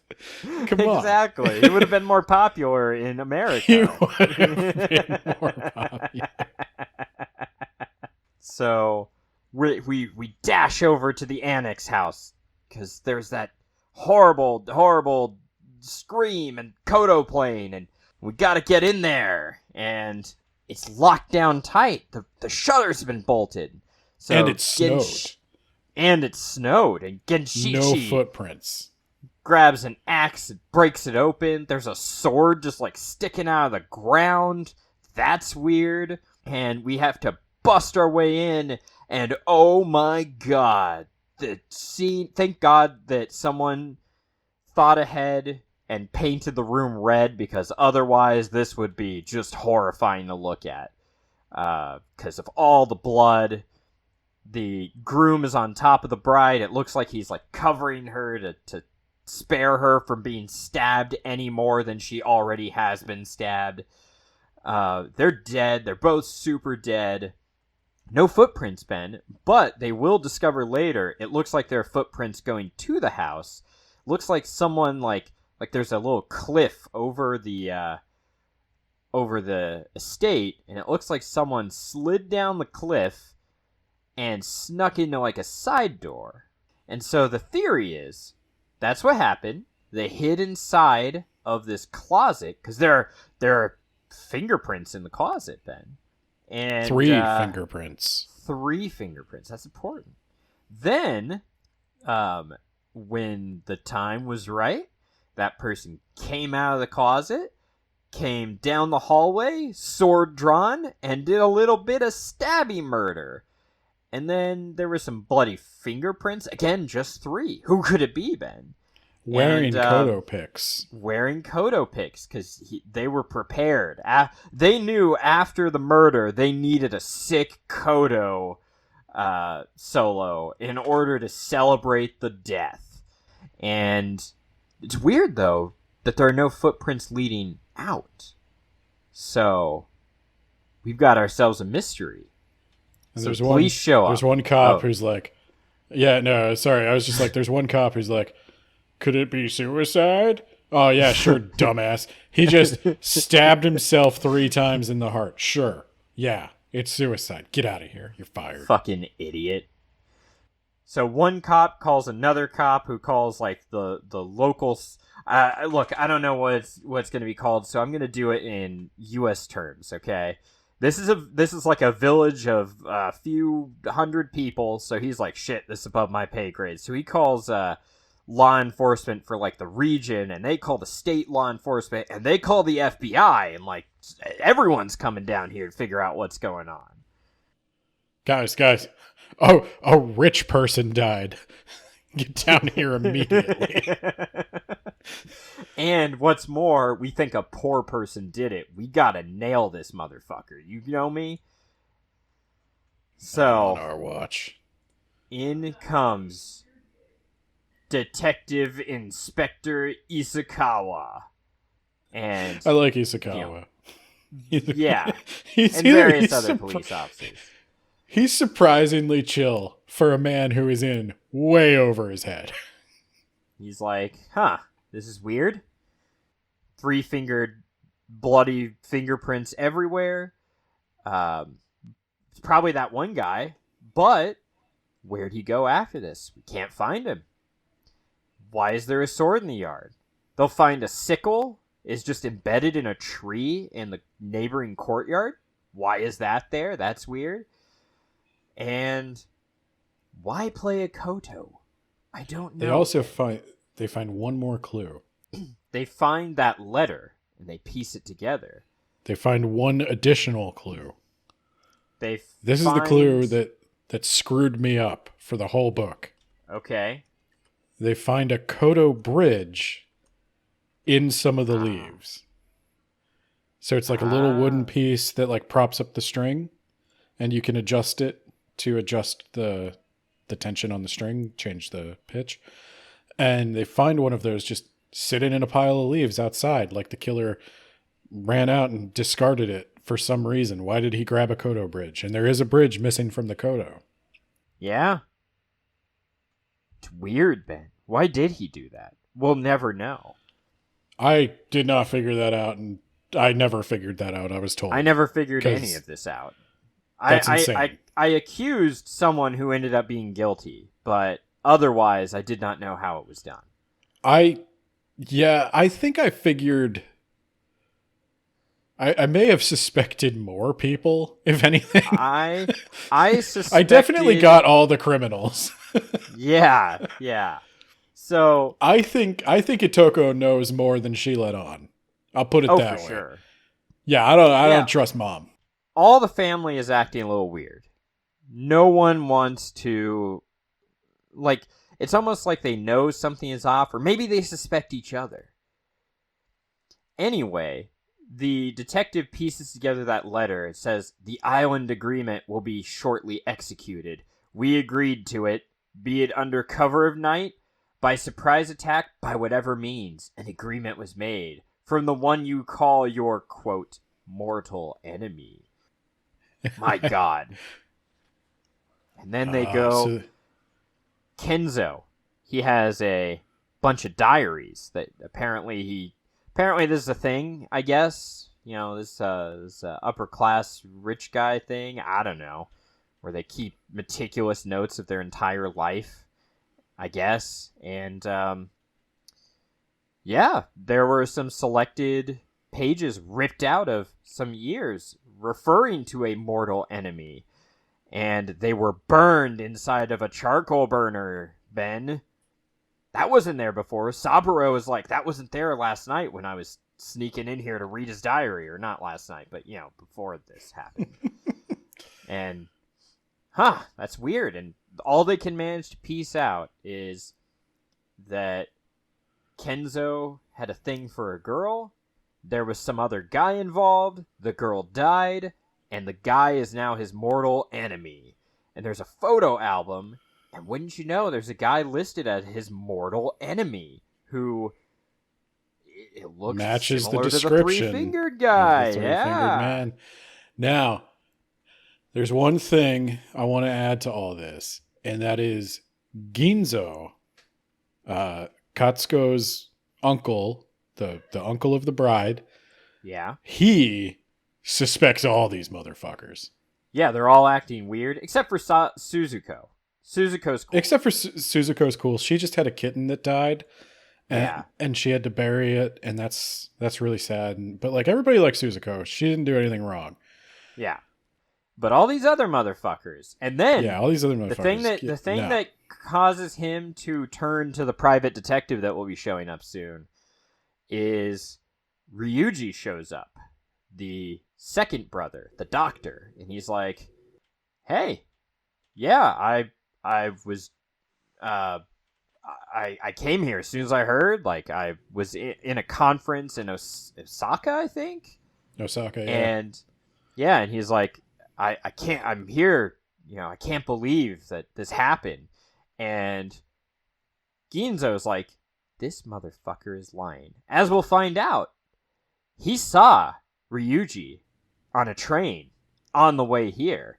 Come on. Exactly. He would have been more popular in America. He would have been more popular. So we dash over to the annex house because there's that horrible scream and Kodo playing, and we gotta get in there, and it's locked down tight. The shutters have been bolted. So and it snowed. And Genshichi no footprints. Grabs an axe and breaks it open. There's a sword just like sticking out of the ground. That's weird. And we have to bust our way in, and oh my god, the scene. Thank God that someone thought ahead and painted the room red, because otherwise this would be just horrifying to look at. Because of all the blood. The groom is on top of the bride. It looks like he's like covering her to spare her from being stabbed any more than she already has been stabbed. They're dead. They're both super dead. No footprints, Ben, but they will discover later. It looks like there are footprints going to the house. Looks like someone like there's a little cliff over the estate, and it looks like someone slid down the cliff and snuck into like a side door. And so the theory is that's what happened. They hid inside of this closet because there are fingerprints in the closet, Ben. And 3 fingerprints. 3 fingerprints. That's important. Then, when the time was right, that person came out of the closet, came down the hallway, sword drawn, and did a little bit of stabby murder. And then there were some bloody fingerprints. Again, just 3. Who could it be, Ben? Wearing Kodo picks. Wearing Kodo picks, because they were prepared. They knew after the murder they needed a sick Kodo solo in order to celebrate the death. And it's weird, though, that there are no footprints leading out. So we've got ourselves a mystery. And so there's police show up. There's one cop who's like, yeah, no, sorry. I was just like, there's one cop who's like, could it be suicide? Oh, yeah, sure, dumbass. He just stabbed himself 3 times in the heart. Sure. Yeah, it's suicide. Get out of here. You're fired. Fucking idiot. So one cop calls another cop who calls like the locals. Look, I don't know what's going to be called, so I'm going to do it in U.S. terms, okay? This is like a village of a few hundred people, so he's like, shit, this is above my pay grade. So he calls law enforcement for like the region, and they call the state law enforcement, and they call the FBI, and like everyone's coming down here to figure out what's going on. Guys, oh, a rich person died. Get down here immediately. And what's more, we think a poor person did it. We gotta nail this motherfucker. You know me? So, on our watch. In comes Detective Inspector Isakawa. And I like Isakawa. Yeah. And various other police officers. He's surprisingly chill for a man who is in way over his head. He's like, this is weird. 3-fingered, bloody fingerprints everywhere. It's probably that one guy, but where'd he go after this? We can't find him. Why is there a sword in the yard? They'll find a sickle is just embedded in a tree in the neighboring courtyard. Why is that there? That's weird. And why play a koto? I don't know. They also find one more clue. They find that letter and they piece it together. They find one additional clue. This is the clue that screwed me up for the whole book. Okay. They find a koto bridge in some of the leaves. So it's like a little wooden piece that like props up the string, and you can adjust it to adjust the tension on the string, change the pitch. And they find one of those just sitting in a pile of leaves outside, like the killer ran out and discarded it for some reason. Why did he grab a Kodo bridge? And there is a bridge missing from the Kodo. Yeah. It's weird, Ben. Why did he do that? We'll never know. I did not figure that out, and I never figured that out, I was told. I never figured any of this out. That's insane. I accused someone who ended up being guilty, but otherwise I did not know how it was done. I think I figured... I may have suspected more people, if anything. I suspected... I definitely got all the criminals. Yeah. So I think Itoko knows more than she let on. I'll put it that way. For sure. Yeah, I don't trust Mom. All the family is acting a little weird. No one wants to, like, it's almost like they know something is off, or maybe they suspect each other. Anyway, the detective pieces together that letter. It says, "The island agreement will be shortly executed. We agreed to it, be it under cover of night, by surprise attack, by whatever means. An agreement was made from the one you call your, quote, mortal enemy." My God. And then they go, Kenzo, he has a bunch of diaries that apparently this is a thing, I guess. You know, this upper class rich guy thing. I don't know. Where they keep meticulous notes of their entire life, I guess. And, there were some selected pages ripped out of some years referring to a mortal enemy. And they were burned inside of a charcoal burner, Ben. That wasn't there before. Saburo was like, that wasn't there last night when I was sneaking in here to read his diary. Or not last night, but, before this happened. And, that's weird. And all they can manage to piece out is that Kenzo had a thing for a girl. There was some other guy involved. The girl died. And the guy is now his mortal enemy. And there's a photo album. And wouldn't you know, there's a guy listed as his mortal enemy. Who, it looks matches similar the description. To the three-fingered guy. Three-fingered man. Now, there's one thing I want to add to all this. And that is Ginzo, Katsuko's uncle, the uncle of the bride. Yeah. He suspects all these motherfuckers. Yeah, they're all acting weird, except for Suzuko. Suzuko's cool. Except for Suzuko's cool. She just had a kitten that died. And she had to bury it, and that's really sad. But like everybody likes Suzuko. She didn't do anything wrong. Yeah. But all these other motherfuckers. And then all these other motherfuckers. The thing that causes him to turn to the private detective that will be showing up soon is Ryuji shows up. The second brother, the doctor, and he's like, "Hey, yeah, I was, I came here as soon as I heard. Like, I was in a conference in Osaka, I think. Osaka, yeah. And he's like, I can't. I'm here. I can't believe that this happened." And Ginzo's like, "This motherfucker is lying." As we'll find out, he saw Ryuji on a train on the way here.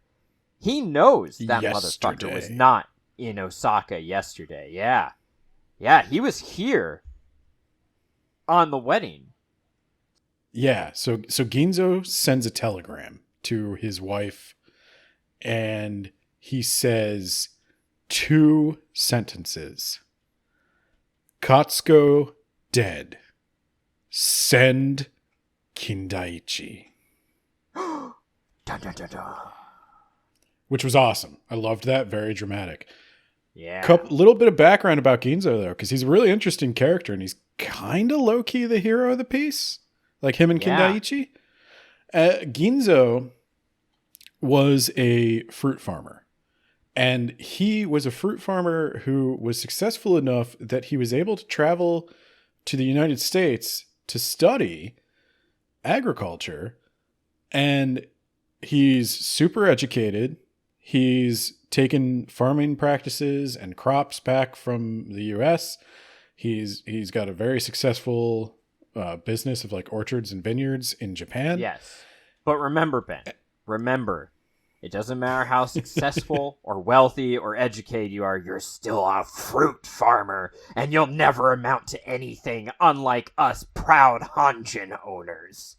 He knows that motherfucker was not in Osaka yesterday. Yeah. Yeah, he was here on the wedding. Yeah, so Ginzo sends a telegram to his wife, and he says 2 sentences. "Katsuko dead. Send Kindaichi." Dun, dun, dun, dun. Which was awesome. I loved that. Very dramatic. Yeah. Little bit of background about Ginzo, though, because he's a really interesting character, and he's kind of low-key the hero of the piece. Like him and Kindaichi. Ginzo was a fruit farmer. And he was a fruit farmer who was successful enough that he was able to travel to the United States to study agriculture. And he's super educated. He's taken farming practices and crops back from the U.S. He's got a very successful business of like orchards and vineyards in Japan. Yes. But remember, Ben, it doesn't matter how successful or wealthy or educated you are, you're still a fruit farmer, and you'll never amount to anything, unlike us proud Honjin owners.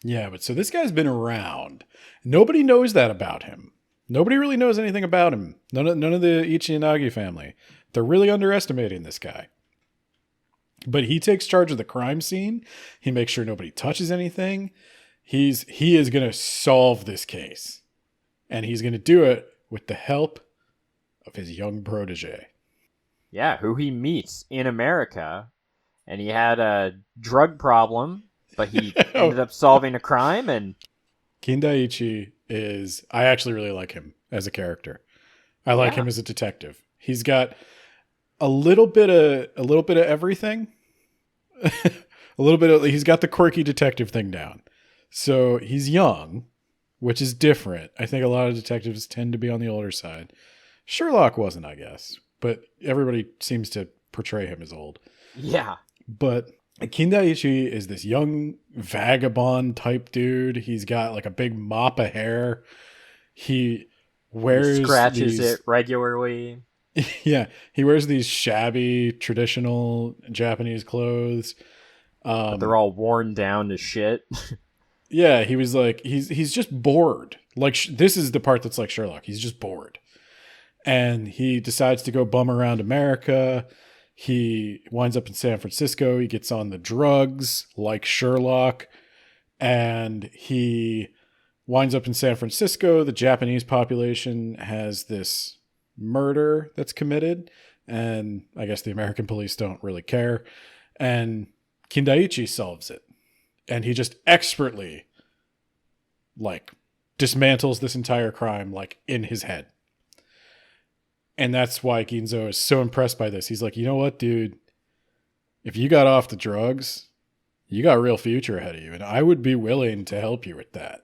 Yeah, but so this guy's been around. Nobody knows that about him. Nobody really knows anything about him. None of the Ichiyanagi family. They're really underestimating this guy. But he takes charge of the crime scene. He makes sure nobody touches anything. He is going to solve this case. And he's going to do it with the help of his young protege. Yeah, who he meets in America. And he had a drug problem, but he ended up solving a crime. And Kindaichi I actually really like him as a character. I like him as a detective. He's got a little bit of everything. He's got the quirky detective thing down. So he's young, which is different. I think a lot of detectives tend to be on the older side. Sherlock wasn't, I guess, but everybody seems to portray him as old. yeah. But Kindaichi is this young vagabond type dude. He's got like a big mop of hair. He scratches it regularly. Yeah, he wears these shabby traditional Japanese clothes. But they're all worn down to shit. Yeah, he was like he's just bored. Like this is the part that's like Sherlock. He's just bored, and he decides to go bum around America. He winds up in San Francisco. He gets on the drugs like Sherlock, and he winds up in San Francisco. The Japanese population has this murder that's committed, and I guess the American police don't really care. And Kindaichi solves it, and he just expertly like dismantles this entire crime like in his head. And that's why Ginzo is so impressed by this. He's like, you know what, dude? If you got off the drugs, you got a real future ahead of you, and I would be willing to help you with that.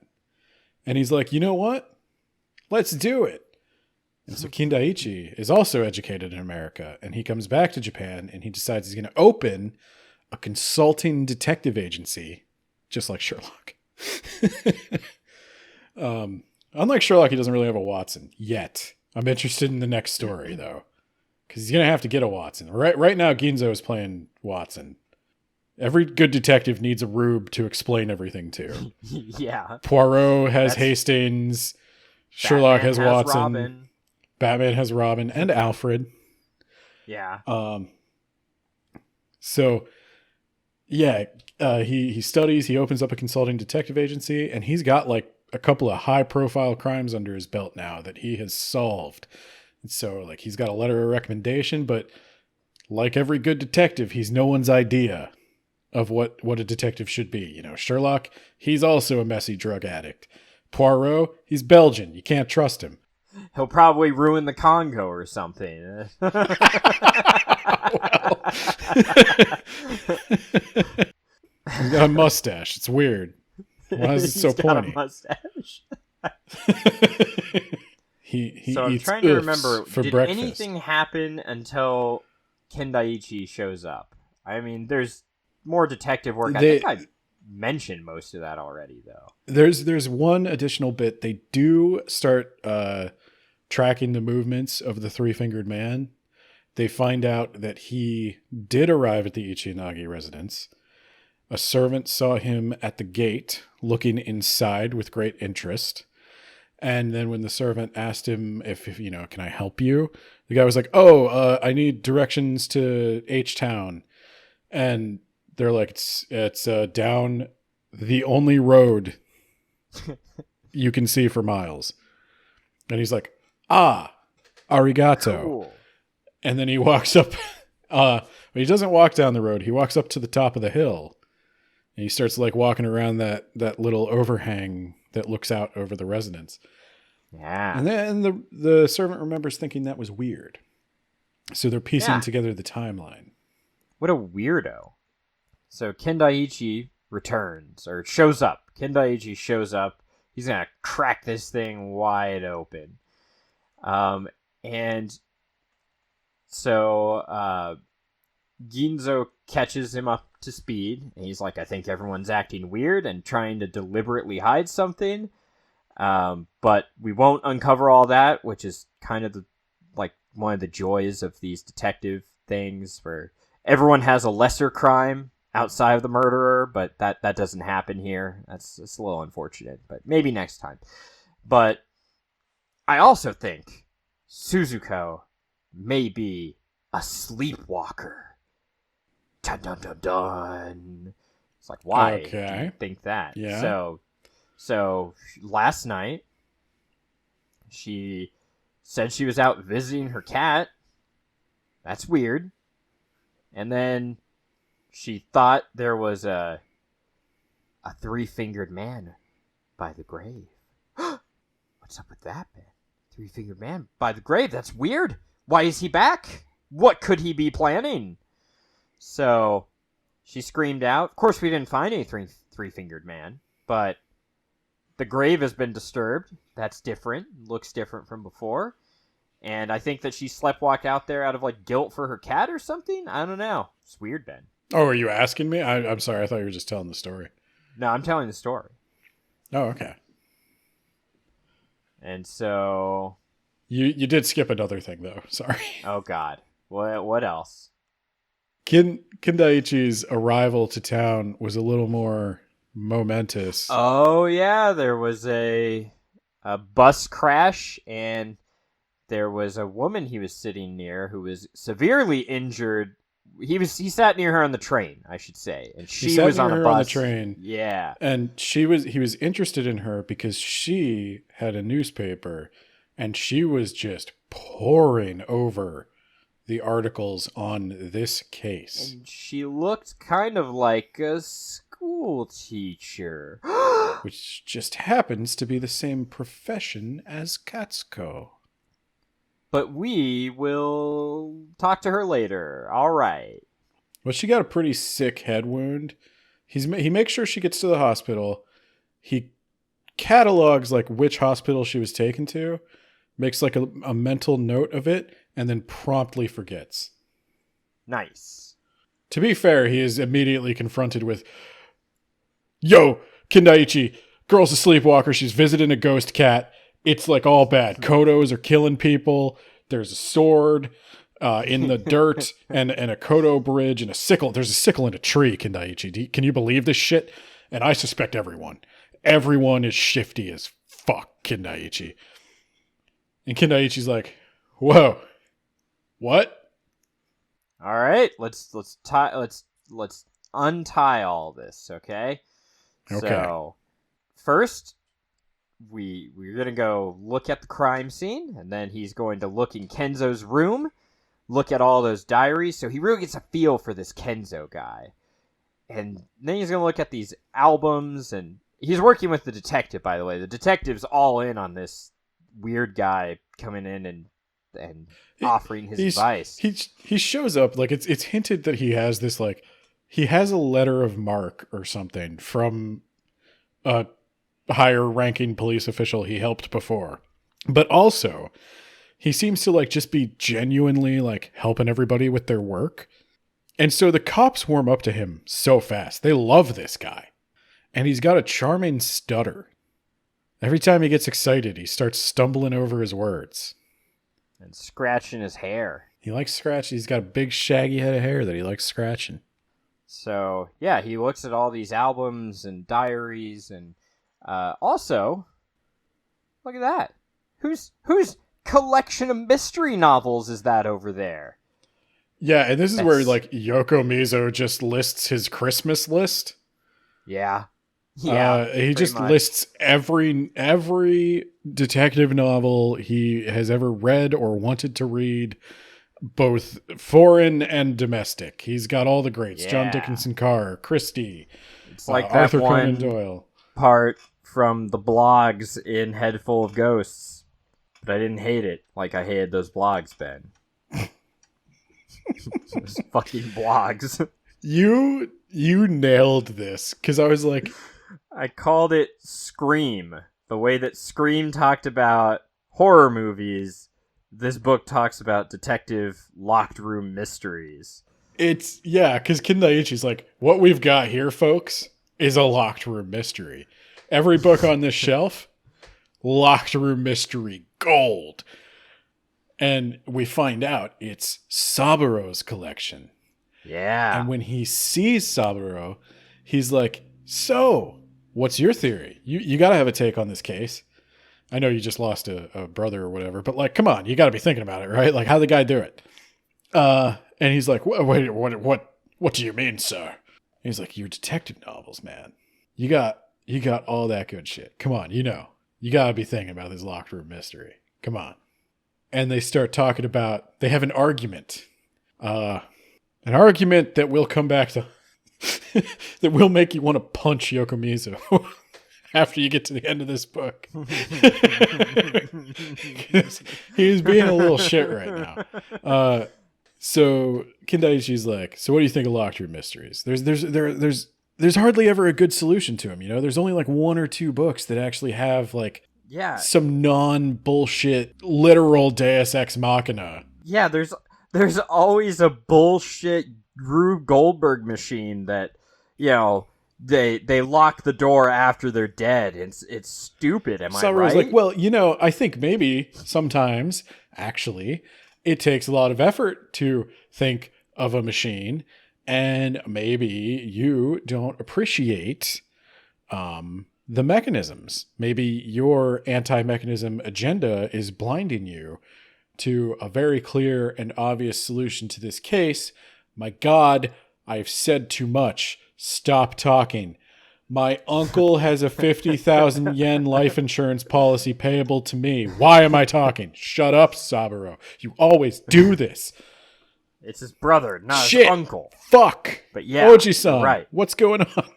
And he's like, you know what? Let's do it. And so Kindaichi is also educated in America, and he comes back to Japan, and he decides he's going to open a consulting detective agency, just like Sherlock. Unlike Sherlock, he doesn't really have a Watson yet. I'm interested in the next story, though, because he's going to have to get a Watson. Right now, Ginzo is playing Watson. Every good detective needs a Rube to explain everything to. Yeah. Poirot has Hastings. Sherlock has Watson. Robin. Batman has Robin and Alfred. Yeah. So, yeah, he studies. He opens up a consulting detective agency, and he's got like a couple of high-profile crimes under his belt now that he has solved. And so, like, he's got a letter of recommendation, but like every good detective, he's no one's idea of what a detective should be. You know, Sherlock, he's also a messy drug addict. Poirot, he's Belgian. You can't trust him. He'll probably ruin the Congo or something. He's got a mustache. It's weird. Why is it so pointy? Got a mustache. he so I'm eats trying to remember, for did breakfast. anything happen until Kindaichi shows up? I mean, there's more detective work. I think I mentioned most of that already, though. There's one additional bit. They do start tracking the movements of the three-fingered man. They find out that he did arrive at the Ichiyanagi residence. A servant saw him at the gate, looking inside with great interest. And then when the servant asked him if you know, can I help you? The guy was like, I need directions to H-Town. And they're like, it's down the only road you can see for miles. And he's like, arigato. Cool. And then he walks up. But he doesn't walk down the road. He walks up to the top of the hill. And he starts like walking around that little overhang that looks out over the residence. Yeah. And then the servant remembers thinking that was weird. So they're piecing together the timeline. What a weirdo. So Kindaichi returns, or shows up. Kindaichi shows up. He's going to crack this thing wide open. And so Ginzo catches him up to speed, and he's like, I think everyone's acting weird and trying to deliberately hide something. But we won't uncover all that, which is kind of one of the joys of these detective things, where everyone has a lesser crime outside of the murderer, but that doesn't happen here. It's a little unfortunate, but maybe next time. But I also think Suzuko may be a sleepwalker. Dun dun dun dun. It's like, why do you think that? Yeah. So last night, she said she was out visiting her cat. That's weird. And then she thought there was a three-fingered man by the grave. What's up with that, man? Three-fingered man by the grave? That's weird. Why is he back? What could he be planning? So she screamed out. Of course, we didn't find any three-fingered man, but the grave has been disturbed. That's different. Looks different from before. And I think that she sleptwalked out there out of guilt for her cat or something. I don't know. It's weird, Ben. Oh, are you asking me? I'm sorry. I thought you were just telling the story. No, I'm telling the story. Oh, okay. And so you did skip another thing though. Sorry. Oh God. What else? Kindaichi's arrival to town was a little more momentous. Oh yeah, there was a bus crash, and there was a woman he was sitting near who was severely injured. He sat near her on the train, I should say, and she was on a bus. On the train. Yeah, and he was interested in her because she had a newspaper, and she was just poring over the articles on this case. And she looked kind of like a school teacher, which just happens to be the same profession as Katsuko. But we will talk to her later. All right. Well, she got a pretty sick head wound. He makes sure she gets to the hospital. He catalogs which hospital she was taken to, makes a mental note of it, and then promptly forgets. Nice. To be fair, he is immediately confronted with, "Yo, Kindaichi, girl's a sleepwalker. She's visiting a ghost cat. It's all bad. Kodos are killing people. There's a sword in the dirt and a Kodo bridge and a sickle. There's a sickle in a tree, Kindaichi. Can you believe this shit? And I suspect everyone. Everyone is shifty as fuck, Kindaichi." And Kindaichi's like, "Whoa, what?" All right, let's untie all this, okay? Okay. So, first, we're gonna go look at the crime scene, and then he's going to look in Kenzo's room, look at all those diaries, so he really gets a feel for this Kenzo guy. And then he's gonna look at these albums, and he's working with the detective, by the way. The detective's all in on this weird guy coming in and offering his advice. He shows up, it's hinted that he has this, he has a letter of marque or something from a higher ranking police official he helped before. But also, he seems to just be genuinely helping everybody with their work. And so the cops warm up to him so fast. They love this guy. And he's got a charming stutter. Every time he gets excited, he starts stumbling over his words. And scratching his hair. He likes scratching. He's got a big shaggy head of hair that he likes scratching. So, yeah, he looks at all these albums and diaries, and also, look at that. Whose collection of mystery novels is that over there? Yeah, and this is where Yokomizo just lists his Christmas list. Yeah. He just lists every detective novel he has ever read or wanted to read, both foreign and domestic. He's got all the greats: John Dickson, Carr, Christie, it's like that Arthur one Conan Doyle part from the blogs in Head Full of Ghosts, but I didn't hate it like I hated those blogs, Ben. Those fucking blogs. You nailed this, because I was like, I called it Scream. The way that Scream talked about horror movies, this book talks about detective locked room mysteries. It's, yeah, because Kindaichi's like, what we've got here, folks, is a locked room mystery. Every book on this shelf, locked room mystery gold. And we find out it's Saburo's collection. Yeah. And when he sees Saburo, he's like, so, what's your theory? You got to have a take on this case. I know you just lost a brother or whatever, but like, come on, you got to be thinking about it, right? Like, how'd the guy do it? And he's like, wait, what do you mean, sir? He's like, your detective novels, man. You got all that good shit. Come on, you got to be thinking about this locked room mystery. Come on. And they start talking about, they have an argument. An argument that will come back to, that will make you want to punch Yokomizo after you get to the end of this book. He's being a little shit right now. So Kindaichi's like, so what do you think of locked room mysteries? There's hardly ever a good solution to them, There's only like one or two books that actually have like some non-bullshit literal Deus Ex Machina. Yeah, there's always a bullshit Rube Goldberg machine that, they lock the door after they're dead. It's stupid, am I right? Like, well, I think maybe sometimes, actually, it takes a lot of effort to think of a machine, and maybe you don't appreciate the mechanisms. Maybe your anti-mechanism agenda is blinding you to a very clear and obvious solution to this case. My God, I've said too much. Stop talking. My uncle has a 50,000 yen life insurance policy payable to me. Why am I talking? Shut up, Saburo. You always do this. It's his brother, not Shit. his uncle. Fuck. But yeah, Oji-san, right. What's going on?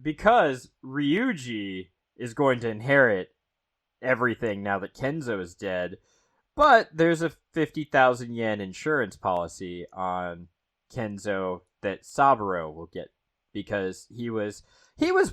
because Ryuji is going to inherit everything now that Kenzo is dead, but there's a 50,000 yen insurance policy on Kenzo that Saburo will get, because he was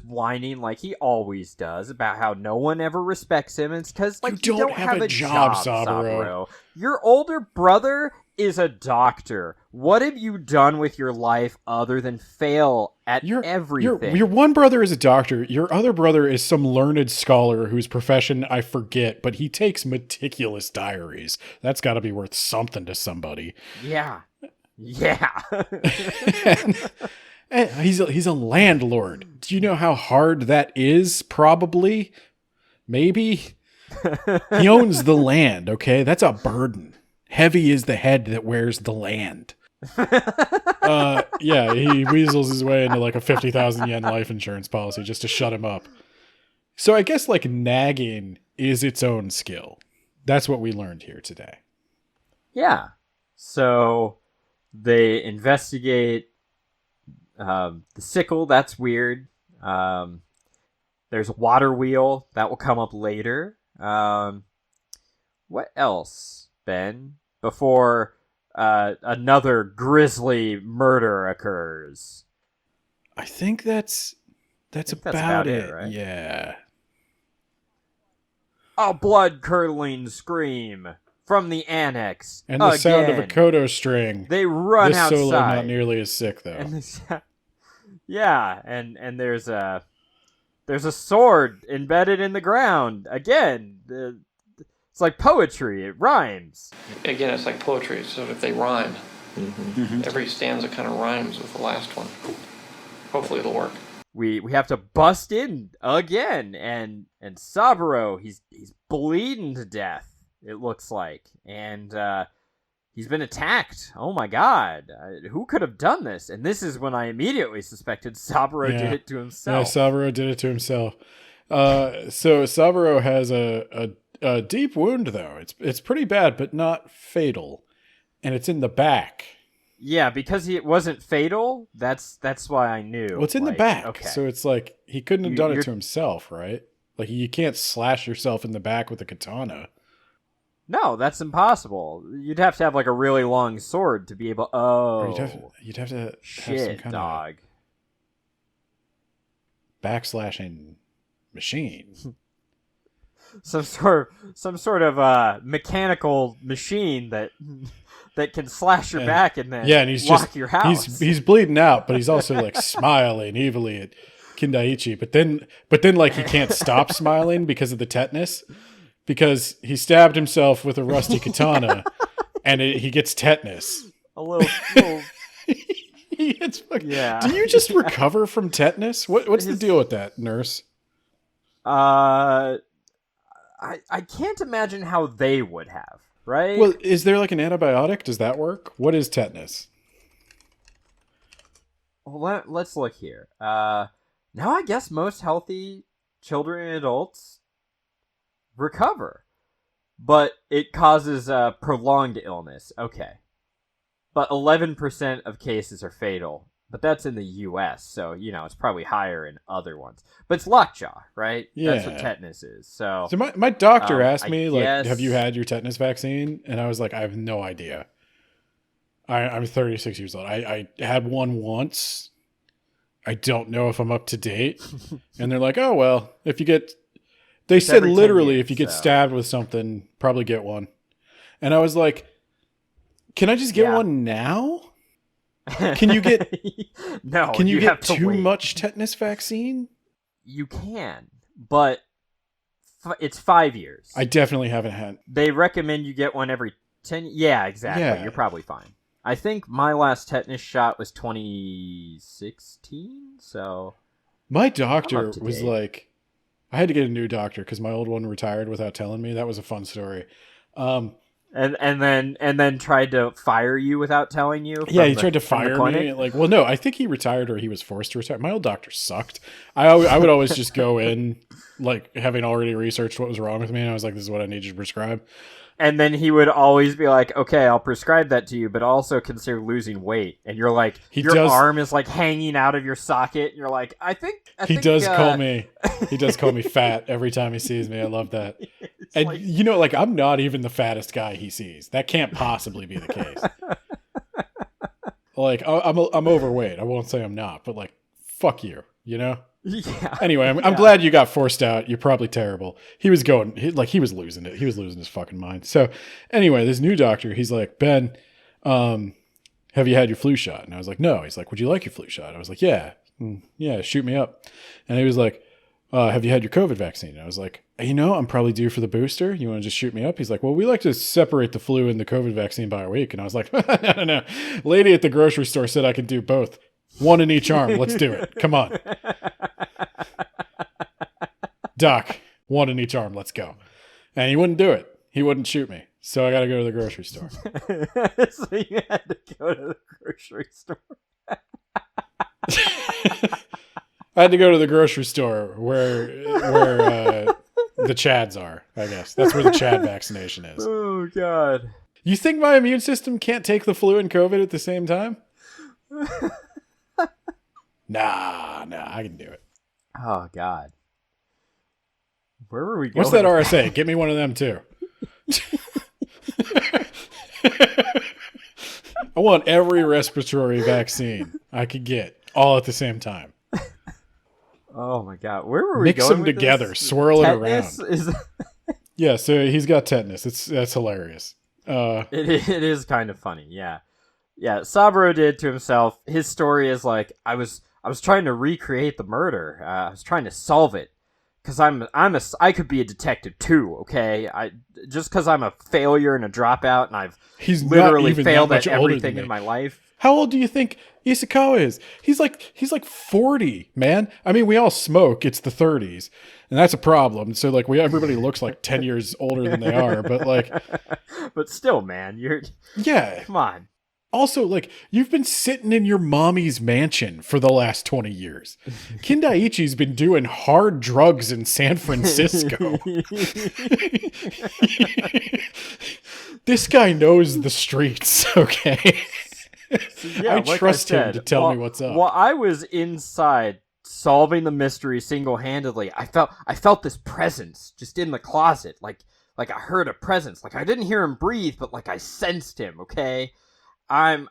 whining like he always does about how no one ever respects him. It's because you don't have a job, Saburo. Your older brother is a doctor. What have you done with your life other than fail at everything? Your one brother is a doctor. Your other brother is some learned scholar whose profession I forget, but he takes meticulous diaries. That's got to be worth something to somebody. Yeah. And he's a landlord. Do you know how hard that is? Probably. Maybe. He owns the land, okay? That's a burden. Heavy is the head that wears the land. Yeah, he weasels his way into like a 50,000 yen life insurance policy just to shut him up. So I guess like nagging is its own skill. That's what we learned here today. Yeah. So they investigate the sickle. That's weird. There's a water wheel that will come up later. What else, Ben? Before another grisly murder occurs. I think that's about it, right? Yeah. A blood-curdling scream from the annex. And the sound of a koto string. They run this outside. Solo not nearly as sick though. And there's a sword embedded in the ground. Again, it's like poetry. It rhymes. Again, it's like poetry. So if they rhyme, every stanza kind of rhymes with the last one. Hopefully, it'll work. We have to bust in again, and Saburo, he's bleeding to death. It looks like, and he's been attacked. Oh my God, who could have done this? And this is when I immediately suspected Saburo did it to himself. Yeah, Saburo did it to himself. So Saburo has a deep wound though. It's pretty bad, but not fatal, and it's in the back. Yeah, because it wasn't fatal. That's why I knew. Well, it's in the back, okay. So it's like he couldn't have done it to himself, right? Like you can't slash yourself in the back with a katana. No, that's impossible. You'd have to have like a really long sword to be able. Oh, or you'd have to have some kind dog. of backslashing machine. some sort of mechanical machine that can slash your back and then and he's lock your house. He's bleeding out, but he's also like smiling evilly at Kindaichi. But then like he can't stop smiling because of the tetanus, because he stabbed himself with a rusty katana, and he gets tetanus. A little yeah. Do you just recover from tetanus? What's the deal with that, nurse? I can't imagine how they would have, right? Well, is there like an antibiotic? Does that work? What is tetanus? Well, let's look here. Now I guess most healthy children and adults recover, but it causes prolonged illness. Okay. But 11% of cases are fatal. But that's in the U.S., so, it's probably higher in other ones. But it's lockjaw, right? Yeah. That's what tetanus is. So my doctor asked me, guess... have you had your tetanus vaccine? And I was like, I have no idea. I'm 36 years old. I had one once. I don't know if I'm up to date. And they're like, oh, well, if you get... They said literally, if you get stabbed with something, probably get one. And I was like... Can I just get one now? Can you get no? Can you get too wait. much tetanus vaccine? You can, but it's 5 years. I definitely haven't had. They recommend you get one every 10. Yeah, exactly. Yeah. You're probably fine. I think my last tetanus shot was 2016. So my doctor was like, I had to get a new doctor because my old one retired without telling me. That was a fun story. And then tried to fire you without telling you. Yeah, he tried to fire me. Like, well, no, I think he retired or he was forced to retire. My old doctor sucked. I would always just go in, like, having already researched what was wrong with me, and I was like, this is what I need you to prescribe. And then he would always be like, okay, I'll prescribe that to you, but also consider losing weight. And you're like, arm is like hanging out of your socket. And you're like, He does call me fat every time he sees me. I love that. And like I'm not even the fattest guy he sees. That can't possibly be the case. Like I'm overweight. I won't say I'm not, but like, fuck you, Yeah. Anyway, I'm glad you got forced out. You're probably terrible. He was losing it. He was losing his fucking mind. So anyway, this new doctor, he's like, Ben, have you had your flu shot? And I was like, no. He's like, would you like your flu shot? I was like, yeah. Yeah, shoot me up. And he was like, have you had your COVID vaccine? And I was like, I'm probably due for the booster. You want to just shoot me up? He's like, well, we like to separate the flu and the COVID vaccine by a week. And I was like, no. Lady at the grocery store said I could do both. One in each arm. Let's do it. Come on. Doc, one in each arm. Let's go. And he wouldn't do it. He wouldn't shoot me. So I got to go to the grocery store. So you had to go to the grocery store. I had to go to the grocery store where the Chads are, I guess. That's where the Chad vaccination is. Oh, God. You think my immune system can't take the flu and COVID at the same time? Nah, I can do it. Oh, God. Where were we going? What's that RSA? Get me one of them, too. I want every respiratory vaccine I could get all at the same time. Oh, my God. Where were we Mix going them with together. This? Swirl Tetanus? it around. Yeah, so he's got tetanus. That's hilarious. It is kind of funny, yeah. Yeah, Saburo did to himself. His story is like, I was trying to recreate the murder. I was trying to solve it. Because I could be a detective too, okay? Just because I'm a failure and a dropout, and I've literally failed at everything in my life. How old do you think Isakawa is? He's like 40, man. I mean, we all smoke. It's the 30s, and that's a problem. So like, everybody looks like 10 years older than they are, but like, but still, man, come on. Also, like, you've been sitting in your mommy's mansion for the last 20 years. Kindaichi's been doing hard drugs in San Francisco. This guy knows the streets, okay? Yeah, I trust him to tell me what's up. While I was inside solving the mystery single-handedly, I felt this presence just in the closet. Like I heard a presence. Like I didn't hear him breathe, but like I sensed him, okay? I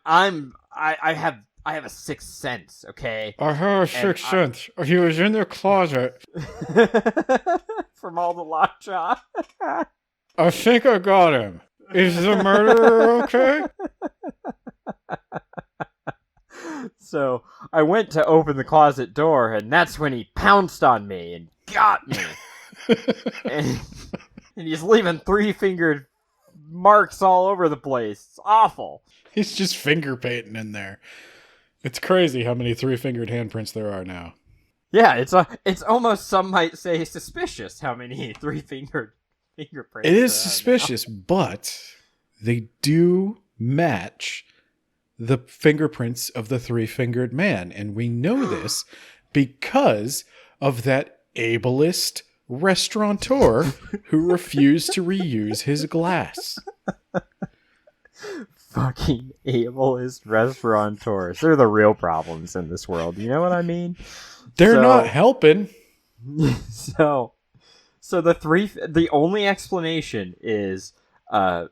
have a sixth sense, okay? I have a sixth sense. He was in the closet. from all the lockjaw. I think I got him. Is the murderer okay? So I went to open the closet door, and that's when he pounced on me and got me. and he's leaving 3-fingered marks all over the place. It's awful. He's just finger painting in there. It's crazy how many 3-fingered handprints there are now. Yeah, it's almost, some might say, suspicious how many 3-fingered fingerprints. It is suspicious, but they do match the fingerprints of the 3-fingered man. And we know this because of that ableist restaurateur who refused to reuse his glass. Fucking ableist restaurateurs. They're the real problems in this world. You know what I mean? They're not helping. So the only explanation is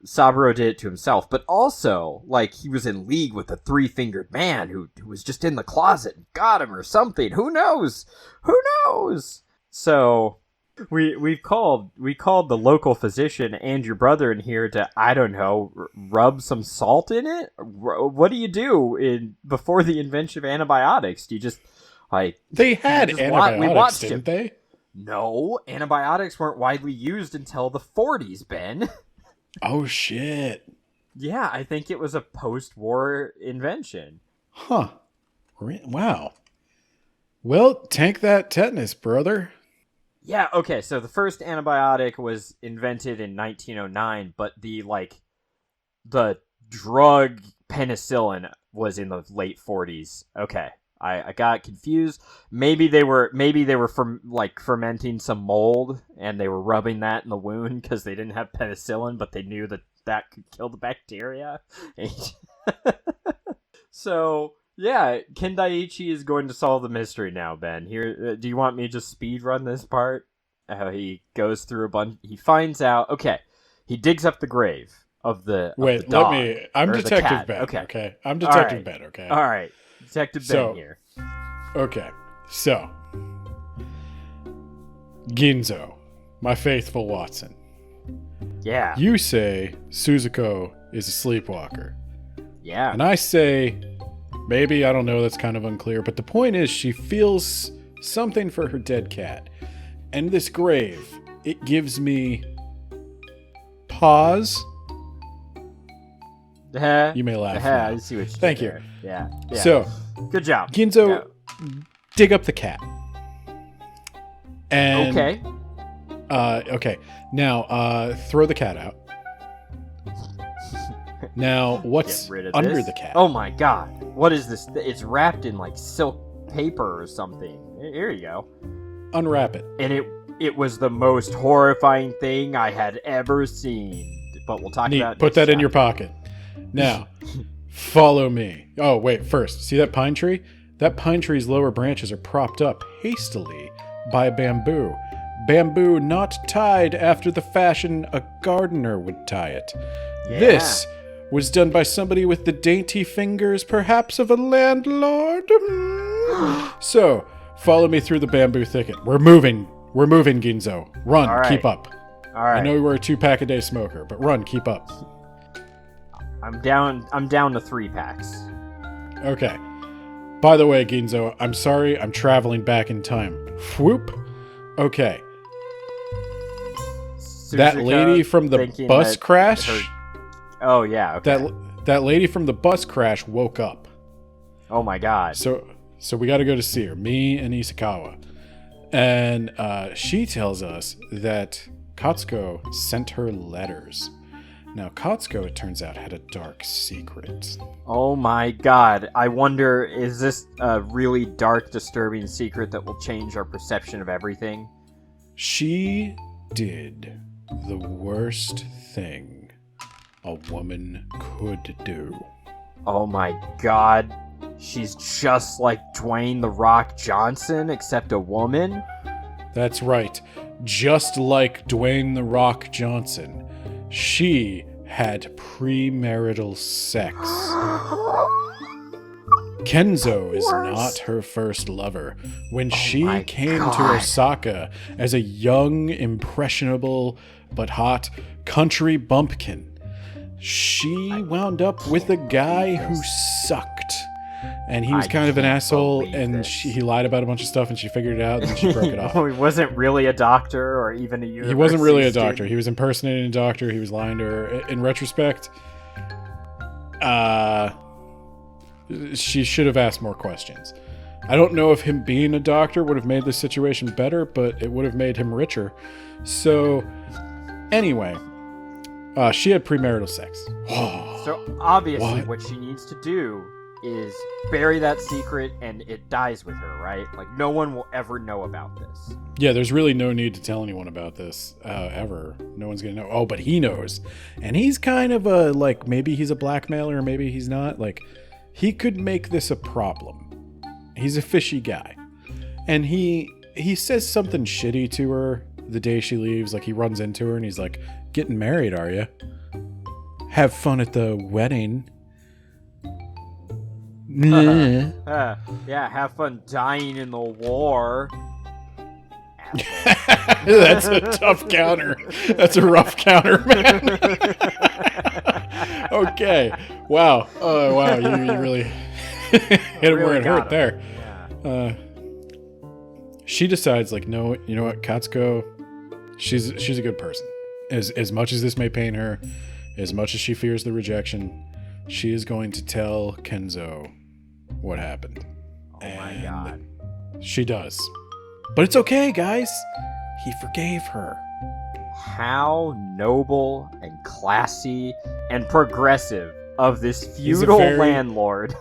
Saburo did it to himself, but also, like, he was in league with a 3-fingered man who was just in the closet and got him or something. Who knows? So we called the local physician and your brother in here to, I don't know, rub some salt in it. What do you do before the invention of antibiotics? Do you just they had antibiotics, didn't they? No, antibiotics weren't widely used until the 40s, Ben. Oh, shit. Yeah, I think it was a post-war invention. Huh. Wow. Well, tank that tetanus, brother. Yeah, okay, so the first antibiotic was invented in 1909, but the drug penicillin was in the late 40s. Okay. I got confused. Maybe they were fermenting some mold and they were rubbing that in the wound because they didn't have penicillin, but they knew that could kill the bacteria. So yeah, Ken Daiichi is going to solve the mystery now, Ben. Here, do you want me to just speed run this part? How he goes through a bunch. He finds out. Okay, he digs up the grave of the. Wait, of the dog, I'm or the Detective cat. Ben. Okay. Okay, I'm Detective Ben. Okay. All right. Detective Ben here. Okay, so Ginzo, my faithful Watson. Yeah. You say Suzuko is a sleepwalker. Yeah. And I say, maybe, I don't know, that's kind of unclear, but the point is she feels something for her dead cat. And this grave, it gives me pause. You may laugh. I see what you did Thank you. there. Yeah. So, good job. Ginzo, dig up the cat. And, okay. Okay. Now, throw the cat out. Now, what's under the cat? Oh my god. What is this? It's wrapped in like silk paper or something. Here you go. Unwrap it. And it was the most horrifying thing I had ever seen. But we'll talk about it. Put that in your pocket. Now, follow me. Oh, wait, first, see that pine tree? That pine tree's lower branches are propped up hastily by bamboo. Bamboo not tied after the fashion a gardener would tie it. Yeah. This was done by somebody with the dainty fingers, perhaps of a landlord. So, follow me through the bamboo thicket. We're moving, Ginzo. Run, All right. Keep up. All right. I know you were a 2-pack-a-day smoker, but run, keep up. I'm down to 3 packs. Okay. By the way, Ginzo, I'm sorry, I'm traveling back in time. Whoop. Okay. That lady from the bus crash. Oh yeah. Okay. That lady from the bus crash woke up. Oh my god. So we got to go to see her. Me and Isakawa, and she tells us that Katsuko sent her letters. Now, Katsuko, it turns out, had a dark secret. Oh my god. I wonder, is this a really dark, disturbing secret that will change our perception of everything? She did the worst thing a woman could do. Oh my god. She's just like Dwayne "The Rock" Johnson, except a woman? That's right. Just like Dwayne "The Rock" Johnson. She had premarital sex. Kenzo is not her first lover. When she came to Osaka as a young, impressionable, but hot country bumpkin, she wound up with a guy who sucked. And he was kind of an asshole, and he lied about a bunch of stuff, and she figured it out, and she broke it off. He wasn't really a doctor or even a university He wasn't really a doctor. student. He was impersonating a doctor. He was lying to her. In retrospect, she should have asked more questions. I don't know if him being a doctor would have made the situation better, but it would have made him richer. So, anyway, she had premarital sex. So obviously what she needs to do is bury that secret and it dies with her, right? Like, no one will ever know about this. Yeah, there's really no need to tell anyone about this, ever. No one's gonna know. Oh, but he knows. And he's kind of a, like, maybe he's a blackmailer, maybe he's not. Like, he could make this a problem. He's a fishy guy. And he says something shitty to her the day she leaves. Like, he runs into her and he's like, "Getting married, are you? Have fun at the wedding." Yeah, have fun dying in the war. That's a tough counter. That's a rough counter, man. Okay. Wow. Oh, wow. You really hit him where it hurt there. Yeah. She decides, like, no, you know what, Katsuko, she's a good person. As much as this may pain her, as much as she fears the rejection, she is going to tell Kenzo what happened. Oh my god. She does. But it's okay, guys. He forgave her. How noble and classy and progressive of this feudal landlord.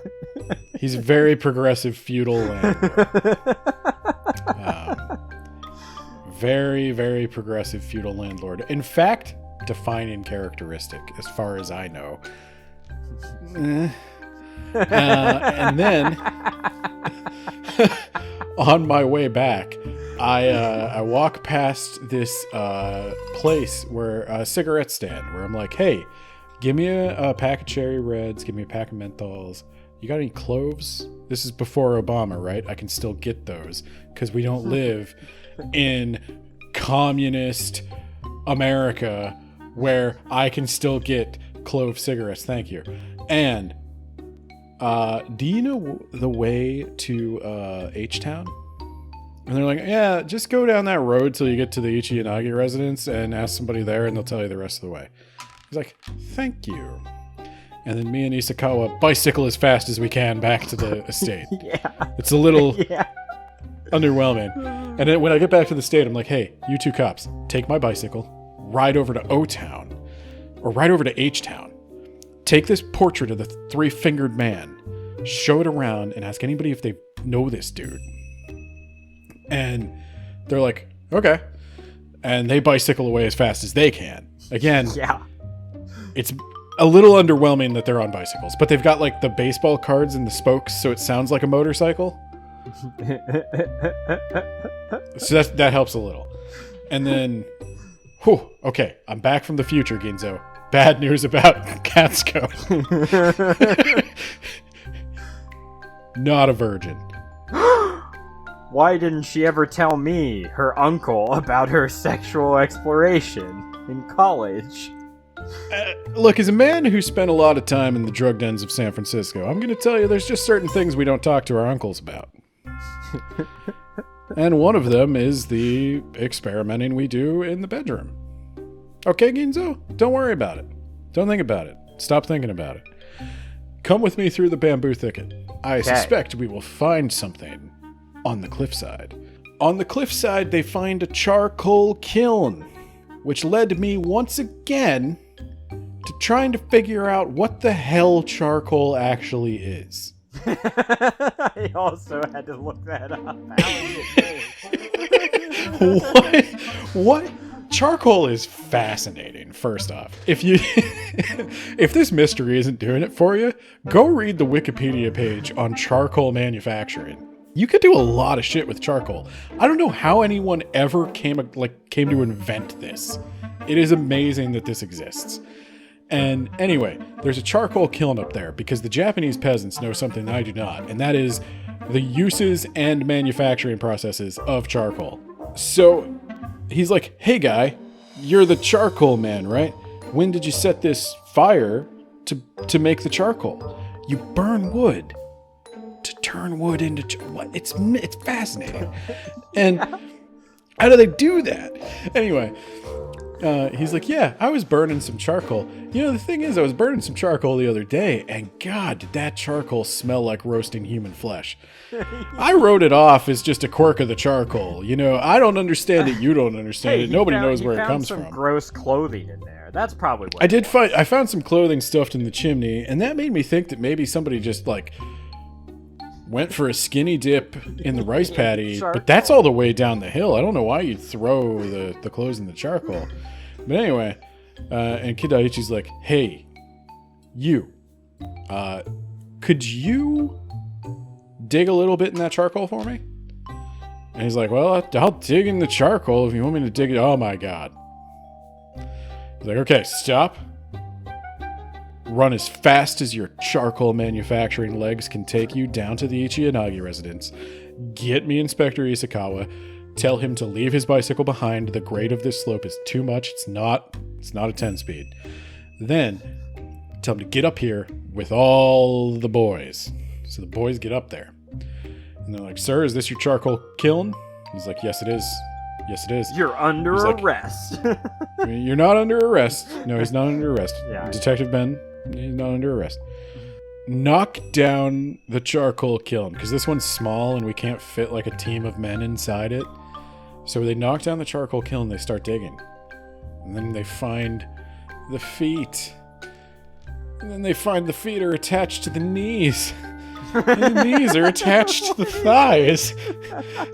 He's a very progressive feudal landlord. Very, very progressive feudal landlord. In fact, defining characteristic, as far as I know. And then, on my way back, I walk past this place where a cigarette stand, where I'm like, "Hey, give me a pack of cherry reds, give me a pack of menthols. You got any cloves?" This is before Obama, right? I can still get those because we don't live in communist America where I can still get clove cigarettes. Thank you. And do you know the way to H-Town? And they're like, "Yeah, just go down that road till you get to the Ichiyanagi residence and ask somebody there and they'll tell you the rest of the way." He's like, "Thank you." And then me and Isakawa bicycle as fast as we can back to the estate. Yeah. It's a little underwhelming. And then when I get back to the estate, I'm like, "Hey, you two cops, take my bicycle, ride over to O-Town, or ride over to H-Town. Take this portrait of the three-fingered man, show it around, and ask anybody if they know this dude." And they're like, "Okay." And they bicycle away as fast as they can. Again, it's a little underwhelming that they're on bicycles, but they've got, like, the baseball cards and the spokes, so it sounds like a motorcycle. So that helps a little. And then, okay, I'm back from the future, Ginzo. Bad news about Katsuko. Not a virgin. Why didn't she ever tell me, her uncle, about her sexual exploration in college? Look, as a man who spent a lot of time in the drug dens of San Francisco, I'm going to tell you there's just certain things we don't talk to our uncles about. And one of them is the experimenting we do in the bedroom. Okay, Ginzo? Don't worry about it. Don't think about it. Stop thinking about it. Come with me through the bamboo thicket. I suspect we will find something on the cliffside. On the cliffside, they find a charcoal kiln, which led me once again to trying to figure out what the hell charcoal actually is. I also had to look that up. What? Charcoal is fascinating, first off. If this mystery isn't doing it for you, go read the Wikipedia page on charcoal manufacturing. You could do a lot of shit with charcoal. I don't know how anyone ever came to invent this. It is amazing that this exists. And anyway, there's a charcoal kiln up there because the Japanese peasants know something I do not, and that is the uses and manufacturing processes of charcoal. So he's like, hey guy, you're the charcoal man, right? When did you set this fire to make the charcoal? You burn wood to turn wood into what? It's fascinating. And how do they do that? Anyway, he's like, yeah, I was burning some charcoal. You know, the thing is, I was burning some charcoal the other day, and God, did that charcoal smell like roasting human flesh. I wrote it off as just a quirk of the charcoal. You know, I don't understand it. You don't understand it. Nobody knows where it comes from. Some gross clothing in there. That's probably what I found some clothing stuffed in the chimney, and that made me think that maybe somebody just like went for a skinny dip in the rice paddy, but that's all the way down the hill. I don't know why you'd throw the clothes in the charcoal. But anyway, and Kid Daiichi's like, hey, you, could you dig a little bit in that charcoal for me? And he's like, well, I'll dig in the charcoal if you want me to dig it. Oh my God. He's like, okay, stop. Run as fast as your charcoal manufacturing legs can take you down to the Ichiyanagi residence. Get me Inspector Isakawa. Tell him to leave his bicycle behind. The grade of this slope is too much. It's not a 10-speed. Then tell him to get up here with all the boys. So the boys get up there. And they're like, sir, is this your charcoal kiln? He's like, yes, it is. Yes, it is. You're under arrest. You're not under arrest. No, he's not under arrest. Yeah. Detective Ben, he's not under arrest. Knock down the charcoal kiln, because this one's small and we can't fit like a team of men inside it. So they knock down the charcoal kiln, they start digging. And then they find the feet. And then they find the feet are attached to the knees. And the knees are attached to the thighs.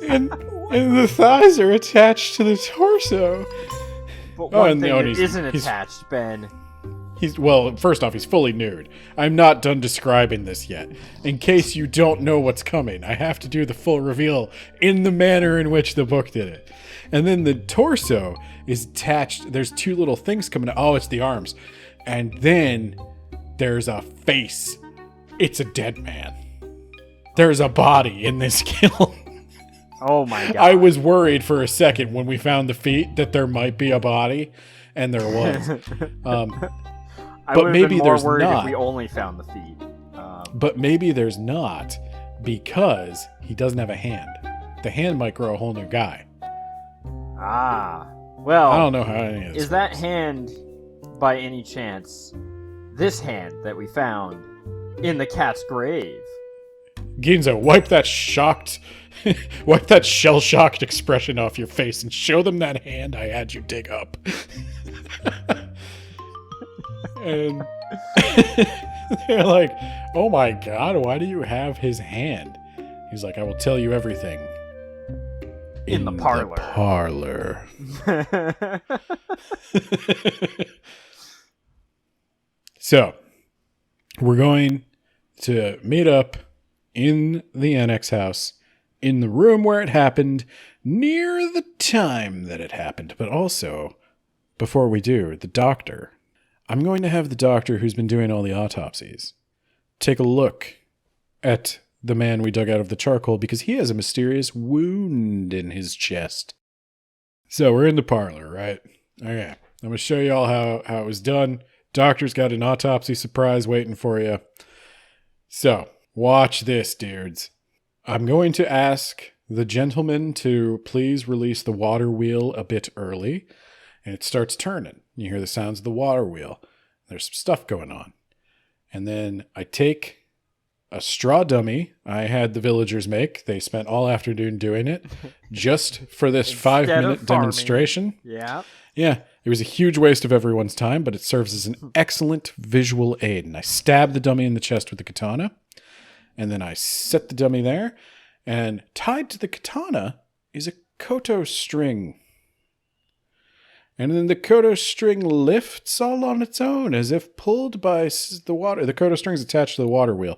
And the thighs are attached to the torso. But one thing that isn't attached, Ben. First off, he's fully nude. I'm not done describing this yet. In case you don't know what's coming, I have to do the full reveal in the manner in which the book did it. And then the torso is attached. There's two little things coming out. Oh, it's the arms. And then there's a face. It's a dead man. There's a body in this kiln. Oh my God. I was worried for a second when we found the feet that there might be a body, and there was. But maybe there's not. If we only found the feet. But maybe there's not, because he doesn't have a hand. The hand might grow a whole new guy. Ah. Well, I don't know how any of this is that hand, by any chance, this hand that we found in the cat's grave? Ginzo, wipe that shell-shocked expression off your face and show them that hand I had you dig up. And they're like, oh my God, why do you have his hand? He's like, I will tell you everything. In the parlor. So, we're going to meet up in the annex house, in the room where it happened, near the time that it happened. But also, before we do, the doctor. I'm going to have the doctor who's been doing all the autopsies take a look at the man we dug out of the charcoal, because he has a mysterious wound in his chest. So we're in the parlor, right? Okay. I'm going to show you all how it was done. Doctor's got an autopsy surprise waiting for you. So, watch this, dudes. I'm going to ask the gentleman to please release the water wheel a bit early, and it starts turning. You hear the sounds of the water wheel. There's some stuff going on. And then I take a straw dummy I had the villagers make. They spent all afternoon doing it just for this 5-minute demonstration. Yeah. Yeah. It was a huge waste of everyone's time, but it serves as an excellent visual aid. And I stab the dummy in the chest with the katana. And then I set the dummy there. And tied to the katana is a koto string. And then the koto string lifts all on its own as if pulled by the water. The koto string's attached to the water wheel.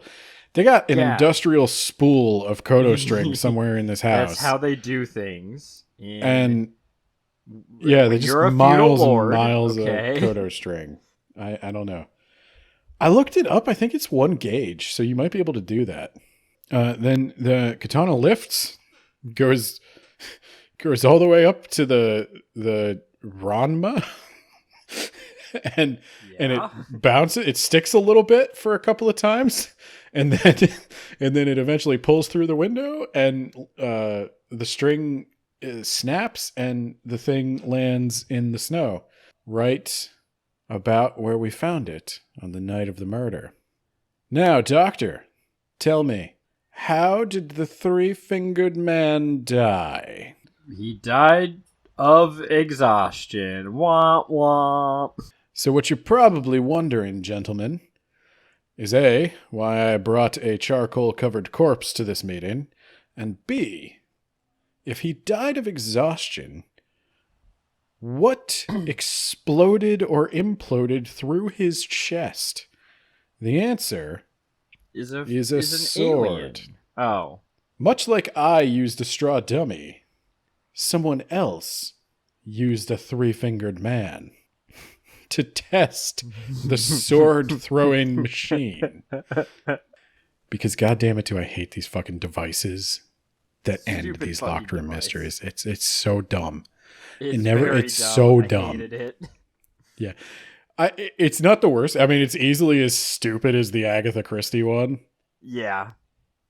They got an industrial spool of koto string somewhere in this house. That's how they do things. And yeah, they just miles and miles of koto string. I don't know. I looked it up. I think it's 1 gauge, so you might be able to do that. Then the katana lifts, goes all the way up to the ranma, and it bounces. It sticks a little bit for a couple of times, and then it eventually pulls through the window, and the string snaps, and the thing lands in the snow, right about where we found it on the night of the murder. Now, Doctor, tell me, how did the 3-fingered man die? He died of exhaustion. Womp womp. So what you're probably wondering, gentlemen, is A, why I brought a charcoal-covered corpse to this meeting, and B, if he died of exhaustion, what exploded or imploded through his chest? The answer is a sword. Alien. Oh. Much like I used a straw dummy, someone else used a 3-fingered man to test the sword-throwing machine. Because goddamn it, do I hate these fucking devices that end these locked room mysteries. It's so dumb. It's so dumb. I hated it. Yeah. It's not the worst. I mean, it's easily as stupid as the Agatha Christie one. Yeah.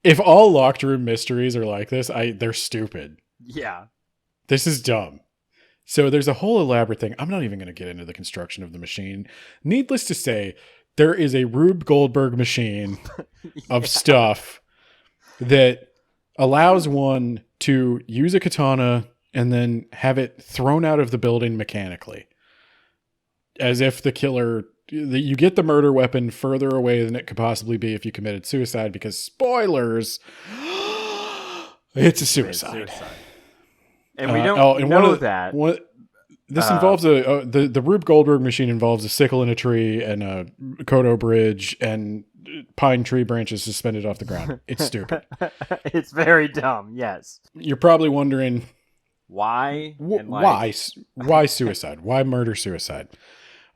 If all locked room mysteries are like this, they're stupid. Yeah. This is dumb. So there's a whole elaborate thing. I'm not even going to get into the construction of the machine. Needless to say, there is a Rube Goldberg machine of stuff that allows one to use a katana and then have it thrown out of the building mechanically. As if the killer... You get the murder weapon further away than it could possibly be if you committed suicide, because spoilers, it's a suicide. And we don't know that. This involves the Rube Goldberg machine involves a sickle in a tree and a Kodo bridge and pine tree branches suspended off the ground. It's stupid. It's very dumb. Yes. You're probably wondering why? Why suicide? Why murder suicide?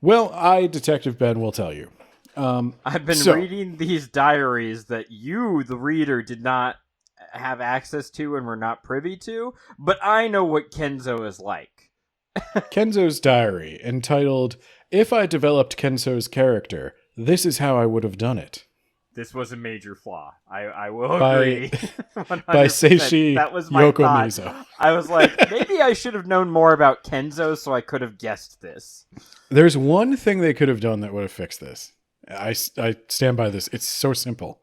Well, Detective Ben, will tell you. I've been reading these diaries that you, the reader, did not have access to and were not privy to, but I know what Kenzo is like. Kenzo's diary, entitled, "If I Developed Kenzo's Character, This is How I Would Have Done It." This was a major flaw. I will agree. By Seishi Yokomizo. Thought. I was like, maybe I should have known more about Kenzo so I could have guessed this. There's one thing they could have done that would have fixed this. I stand by this. It's so simple.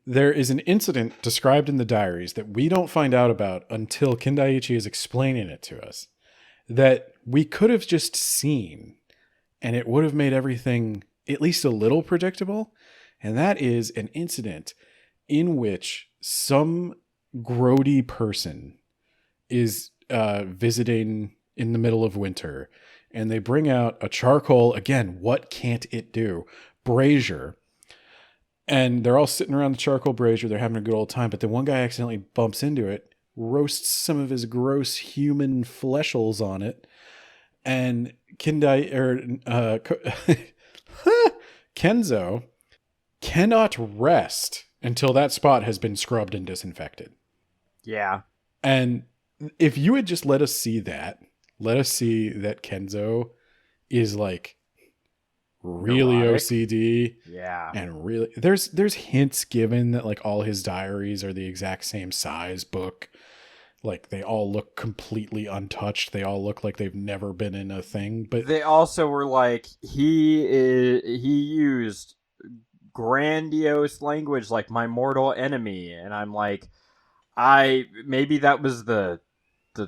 There is an incident described in the diaries that we don't find out about until Kindaichi is explaining it to us, that we could have just seen, and it would have made everything at least a little predictable. And that is an incident in which some grody person is visiting in the middle of winter, and they bring out a charcoal, again, what can't it do, brazier. And they're all sitting around the charcoal brazier. They're having a good old time. But then one guy accidentally bumps into it, roasts some of his gross human fleshels on it. And Kenzo cannot rest until that spot has been scrubbed and disinfected. Yeah. And if you had just let us see that Kenzo is like really neurotic. OCD. Yeah. And really there's hints given that like all his diaries are the exact same size book. Like they all look completely untouched. They all look like they've never been in a thing. But they also were like, he used grandiose language like my mortal enemy, and I'm like, maybe that was the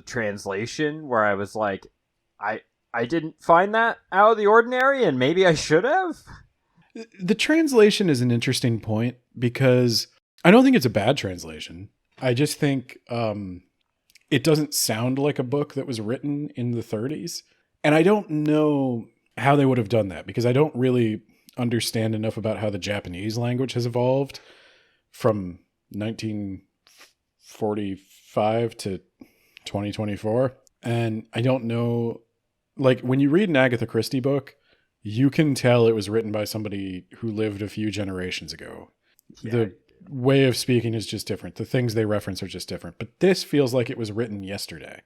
translation where I was like, I didn't find that out of the ordinary, and maybe I should have. The translation is an interesting point because I don't think it's a bad translation. I just think it doesn't sound like a book that was written in the 30s. And I don't know how they would have done that because I don't really understand enough about how the Japanese language has evolved from 1945 to 2024. And I don't know, like when you read an Agatha Christie book, you can tell it was written by somebody who lived a few generations ago. Yeah. The way of speaking is just different. The things they reference are just different. But this feels like it was written yesterday.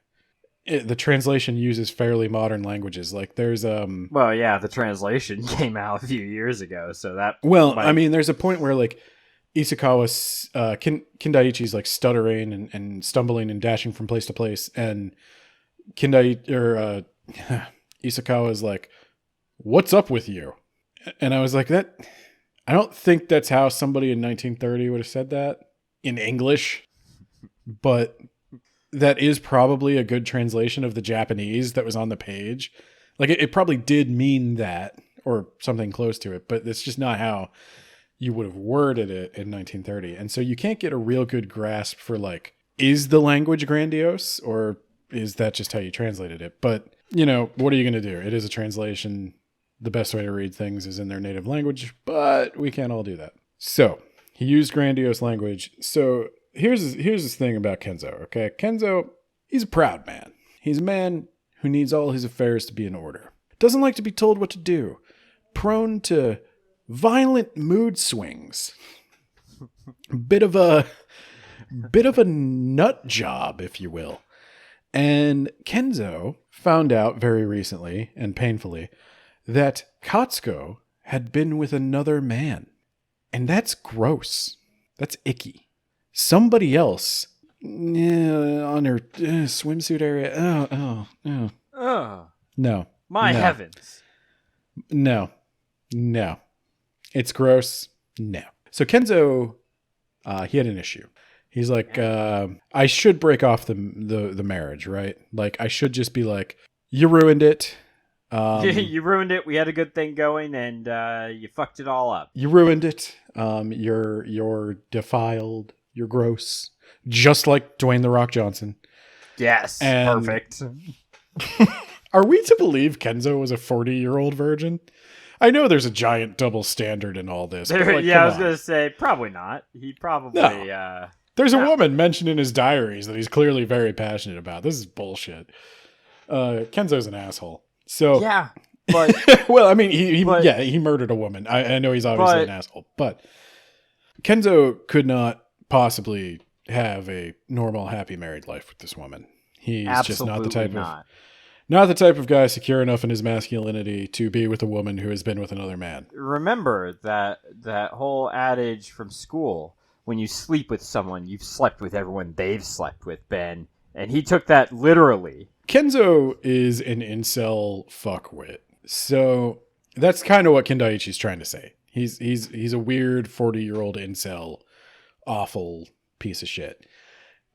The translation uses fairly modern languages. Like there's Well, yeah, the translation came out a few years ago, so that. I mean, there's a point where like Isakawa's Kindaichi's like stuttering and stumbling and dashing from place to place, and Isakawa's like, "What's up with you?" And I was like, "That." I don't think that's how somebody in 1930 would have said that in English, but that is probably a good translation of the Japanese that was on the page. Like it probably did mean that or something close to it, but it's just not how you would have worded it in 1930. And so you can't get a real good grasp for like, is the language grandiose or is that just how you translated it? But, you know, what are you going to do? It is a translation. The best way to read things is in their native language, but we can't all do that. So he used grandiose language. So here's the thing about Kenzo, okay? Kenzo, he's a proud man. He's a man who needs all his affairs to be in order. Doesn't like to be told what to do. Prone to violent mood swings. Bit of a nut job, if you will. And Kenzo found out very recently and painfully that Katsuko had been with another man. And that's gross. That's icky. Somebody else on her swimsuit area. Oh. No. My heavens. No. It's gross. No. So Kenzo, he had an issue. He's like, I should break off the marriage, right? Like, I should just be like, you ruined it. You ruined it. We had a good thing going, and you fucked it all up. You ruined it. You're defiled. You're gross. Just like Dwayne "The Rock" Johnson. Yes. And perfect. Are we to believe Kenzo was a 40-year-old virgin? I know there's a giant double standard in all this. But like, yeah, I was going to say, probably not. He probably... No. There's a woman mentioned in his diaries that he's clearly very passionate about. This is bullshit. Kenzo's an asshole. So yeah, but... well, I mean, he murdered a woman. I know he's obviously an asshole. But Kenzo could not possibly have a normal, happy married life with this woman. He's just not the type of guy secure enough in his masculinity to be with a woman who has been with another man. Remember that whole adage from school: when you sleep with someone, you've slept with everyone they've slept with, Ben. And he took that literally. Kenzo is an incel fuckwit. So that's kind of what Kindaichi's trying to say. He's a weird 40-year-old incel, awful piece of shit.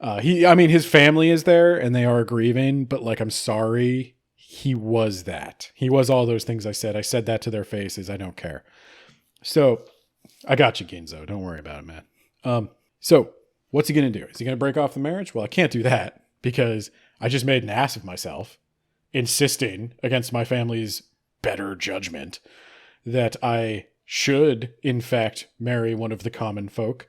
His family is there and they are grieving, but like, I'm sorry, he was that. He was all those things I said. I said that to their faces. I don't care. So I got you, Ginzo. Don't worry about it, man. So what's he going to do? Is he going to break off the marriage? Well, I can't do that because I just made an ass of myself, insisting against my family's better judgment that I should, in fact, marry one of the common folk.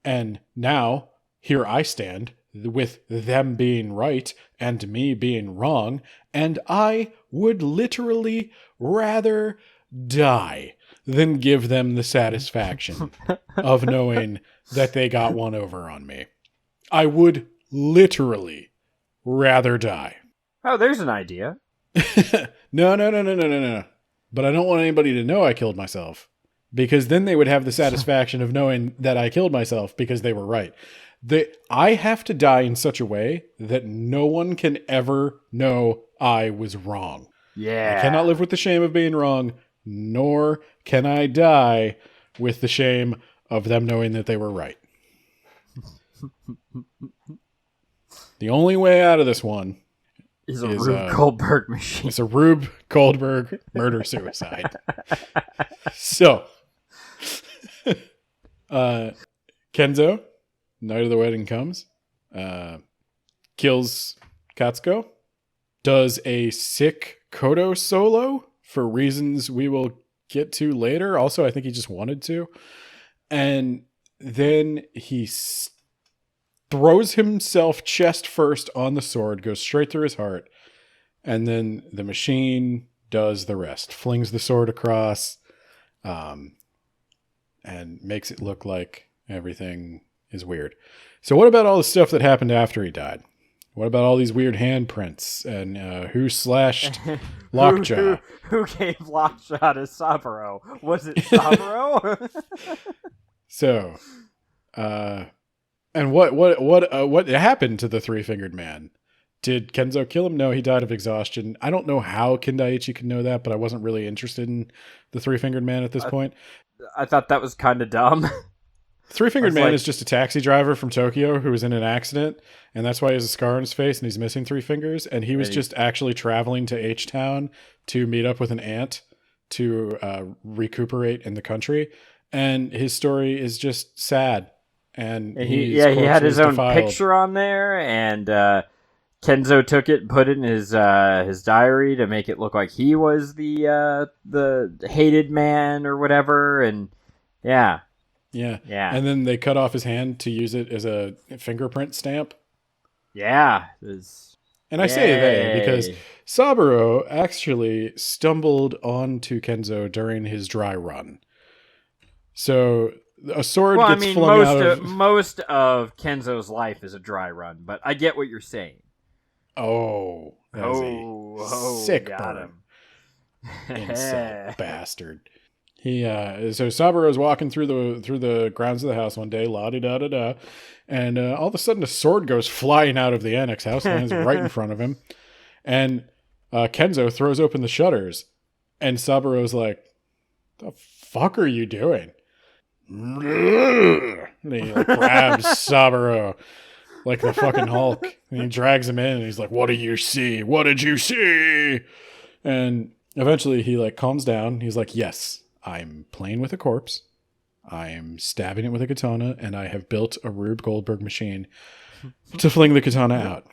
And now, here I stand, with them being right and me being wrong, and I would literally rather die than give them the satisfaction of knowing that they got one over on me. I would literally rather die. Oh, there's an idea. No. But I don't want anybody to know I killed myself, because then they would have the satisfaction of knowing that I killed myself because they were right. I have to die in such a way that no one can ever know I was wrong. Yeah. I cannot live with the shame of being wrong, nor can I die with the shame of them knowing that they were right. The only way out of this one is a Rube Goldberg machine. It's a Rube Goldberg murder-suicide. So, Kenzo, night of the wedding comes, kills Katsuko, does a sick Kodo solo for reasons we will get to later. Also, I think he just wanted to. And then he throws himself chest first on the sword, goes straight through his heart, and then the machine does the rest. Flings the sword across, and makes it look like everything is weird. So what about all the stuff that happened after he died? What about all these weird handprints and who slashed Lockjaw? Who gave Lockjaw to Saburo? Was it Saburo? So, and what happened to the three-fingered man? Did Kenzo kill him? No, he died of exhaustion. I don't know how Kindaichi could know that, but I wasn't really interested in the three-fingered man at this point. I thought that was kind of dumb. Three-fingered man is just a taxi driver from Tokyo who was in an accident, and that's why he has a scar on his face and he's missing three fingers. And he was just actually traveling to H-Town to meet up with an aunt to recuperate in the country. And his story is just sad. And he had his own picture on there, and Kenzo took it and put it in his diary to make it look like he was the hated man or whatever. And yeah. And then they cut off his hand to use it as a fingerprint stamp. Yeah. And I say they because Saburo actually stumbled onto Kenzo during his dry run. So a sword gets flung out of... most of Kenzo's life is a dry run, but I get what you're saying. Oh, sick burn. Insult bastard. So Saburo's walking through the grounds of the house one day, la-di-da-da-da, and all of a sudden a sword goes flying out of the annex house, lands right in front of him, and Kenzo throws open the shutters, and Saburo's like, "The fuck are you doing?" And he grabs Saburo like the fucking Hulk, and he drags him in, and he's like, "What do you see? What did you see?" And eventually he calms down. He's like, "Yes, I'm playing with a corpse. I'm stabbing it with a katana, and I have built a Rube Goldberg machine to fling the katana out."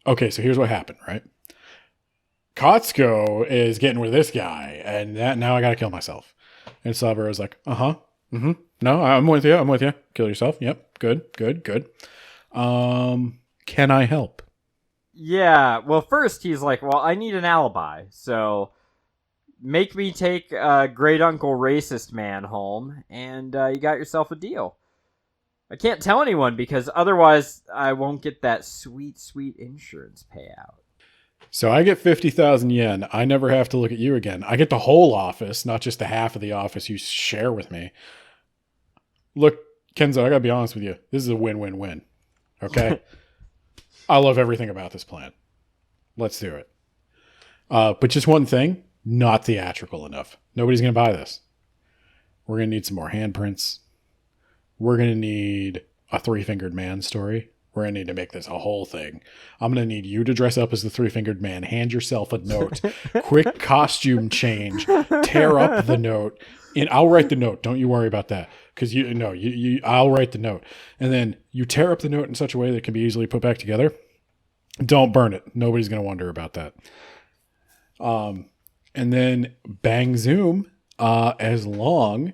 Okay, so here's what happened, right? Katsuko is getting with this guy, and now I gotta kill myself. And Saburo's like, no, I'm with you. Kill yourself. Yep, good. Can I help? Yeah, well, first he's like, well, I need an alibi, so... make me take great uncle racist man home, and you got yourself a deal. I can't tell anyone because otherwise I won't get that sweet, sweet insurance payout. So I get 50,000 yen. I never have to look at you again. I get the whole office, not just the half of the office you share with me. Look, Kenzo, I gotta be honest with you. This is a win-win-win. Okay? I love everything about this plan. Let's do it. But just one thing. Not theatrical enough. Nobody's going to buy this. We're going to need some more handprints. We're going to need a three-fingered man story. We're going to need to make this a whole thing. I'm going to need you to dress up as the three-fingered man, hand yourself a note, quick costume change, tear up the note, and I'll write the note. Don't you worry about that. Because I'll write the note. And then you tear up the note in such a way that it can be easily put back together. Don't burn it. Nobody's going to wonder about that. And then bang zoom, as long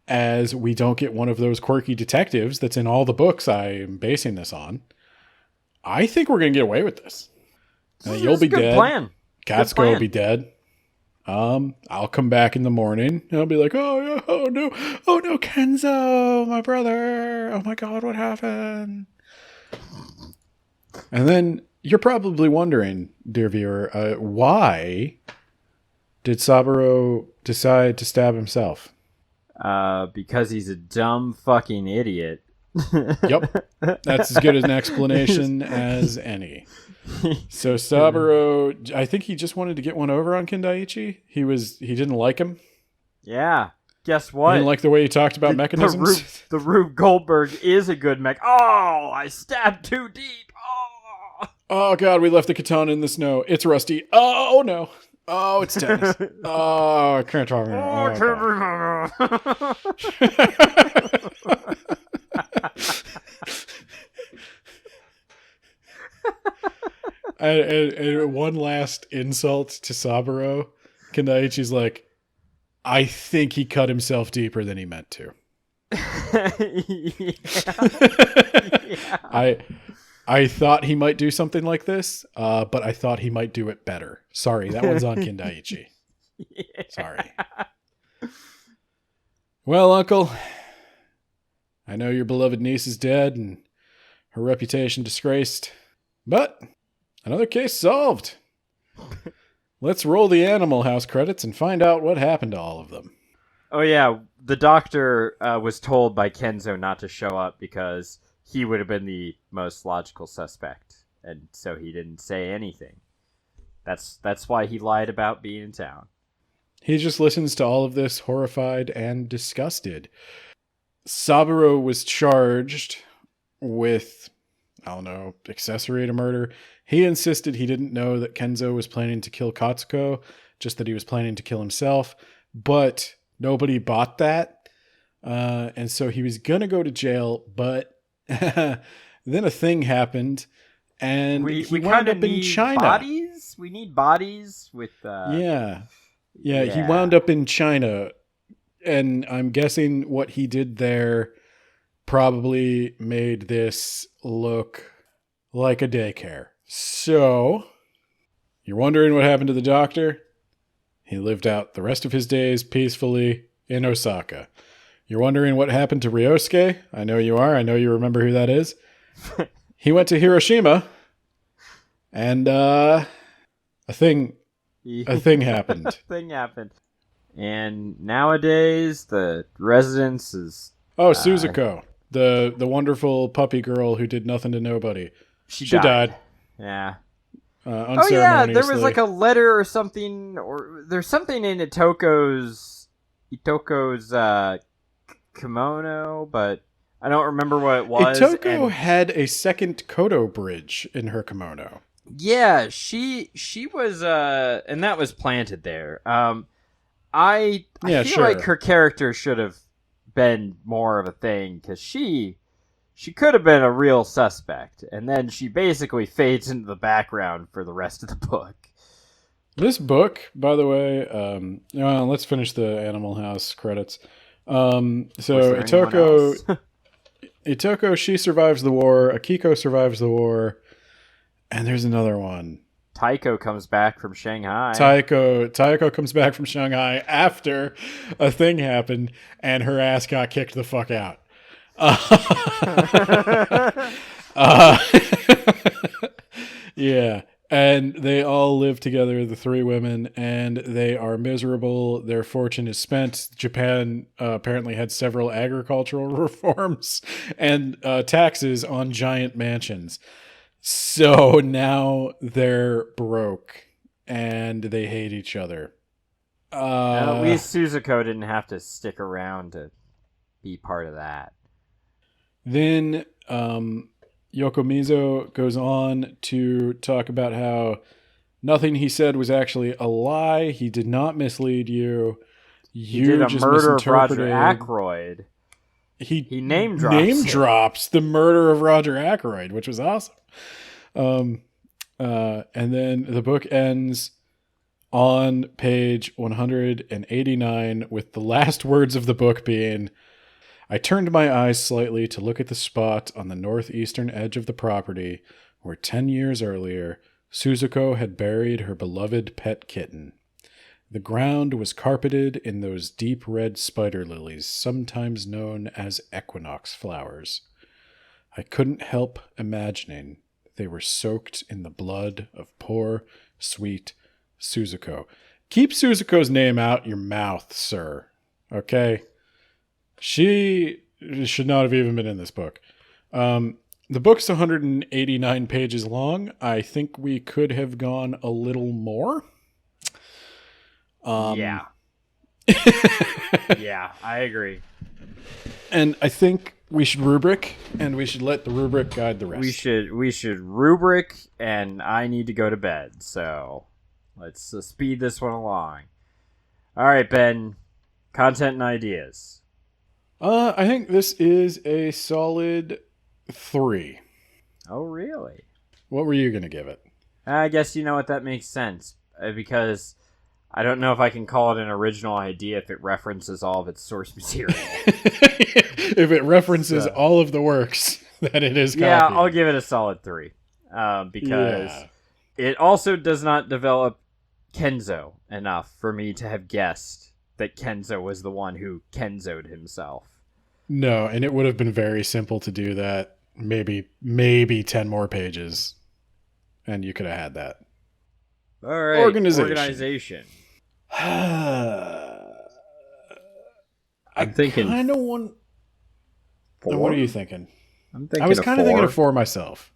as we don't get one of those quirky detectives that's in all the books I'm basing this on, I think we're going to get away with this. You'll be dead. Plan. Katsuko will be dead. I'll come back in the morning and I'll be like, oh no, Kenzo, my brother. Oh my God, what happened? And then you're probably wondering, dear viewer, why did Saburo decide to stab himself? Because he's a dumb fucking idiot. Yep. That's as good an explanation as any. So Saburo, I think he just wanted to get one over on Kindaichi. He didn't like him. Yeah. Guess what? He didn't like the way he talked about mechanisms. The Rube Goldberg is a good mech. Oh, I stabbed too deep. Oh God, we left the katana in the snow. It's rusty. Oh no. Oh, it's tennis. Oh, I can't talk about and one last insult to Saburo. Kindaichi's like, I think he cut himself deeper than he meant to. Yeah. I thought he might do something like this, but I thought he might do it better. Sorry, that one's on Kindaichi. Yeah. Sorry. Well, Uncle, I know your beloved niece is dead and her reputation disgraced, but another case solved. Let's roll the Animal House credits and find out what happened to all of them. Oh yeah, the doctor was told by Kenzo not to show up because he would have been the most logical suspect, and so he didn't say anything. That's why he lied about being in town. He just listens to all of this, horrified and disgusted. Saburo was charged with, I don't know, accessory to murder. He insisted he didn't know that Kenzo was planning to kill Katsuko, just that he was planning to kill himself. But nobody bought that. And so he was going to go to jail, but then a thing happened. And We he wound kind up of in need China. bodies. We need bodies with. Yeah, he wound up in China. And I'm guessing what he did there probably made this look like a daycare. So, you're wondering what happened to the doctor? He lived out the rest of his days peacefully in Osaka. You're wondering what happened to Ryosuke? I know you are. I know you remember who that is. He went to Hiroshima, and a thing happened. A thing happened. And nowadays, the residence is... Oh, Suzuko, the wonderful puppy girl who did nothing to nobody. She died. Yeah. Unceremoniously. Oh yeah, there was like a letter or something, or there's something in Itoko's kimono, but I don't remember what it was. Itoko had a second Kodo bridge in her kimono. Yeah, she was, and that was planted there. I feel like her character should have been more of a thing, because she could have been a real suspect, and then she basically fades into the background for the rest of the book. This book, by the way, let's finish the Animal House credits. So Itoko, she survives the war. Akiko survives the war. And there's another one. Taiko comes back from Shanghai. Taiko comes back from Shanghai after a thing happened, and her ass got kicked the fuck out. Yeah, and they all live together, the three women, and they are miserable. Their fortune is spent. Japan apparently had several agricultural reforms and taxes on giant mansions. So now they're broke and they hate each other. At least Suzuko didn't have to stick around to be part of that. Then Yokomizo goes on to talk about how nothing he said was actually a lie. He did not mislead you. He did a just murder of Roger misinterpreted. Ackroyd. He name drops the murder of Roger Ackroyd, which was awesome. And then the book ends on page 189 with the last words of the book being, I turned my eyes slightly to look at the spot on the northeastern edge of the property where 10 years earlier, Suzuko had buried her beloved pet kitten. The ground was carpeted in those deep red spider lilies, sometimes known as equinox flowers. I couldn't help imagining they were soaked in the blood of poor, sweet Suzuko. Keep Suzuko's name out your mouth, sir. Okay? She should not have even been in this book. The book's 189 pages long. I think we could have gone a little more. Yeah. Yeah, I agree. And I think we should rubric, and we should let the rubric guide the rest. We should rubric, and I need to go to bed, so let's speed this one along. All right, Ben, content and ideas. I think this is a solid 3. Oh, really? What were you going to give it? I guess you know what, that makes sense, because I don't know if I can call it an original idea if it references all of its source material. If it references all of the works that it is copying. Yeah, I'll give it a solid 3. Because it also does not develop Kenzo enough for me to have guessed that Kenzo was the one who Kenzo'd himself. No, and it would have been very simple to do that. Maybe 10 more pages, and you could have had that. All right, organization. I'm thinking. Kind of want. What are you thinking? I was kind of thinking of 4 myself.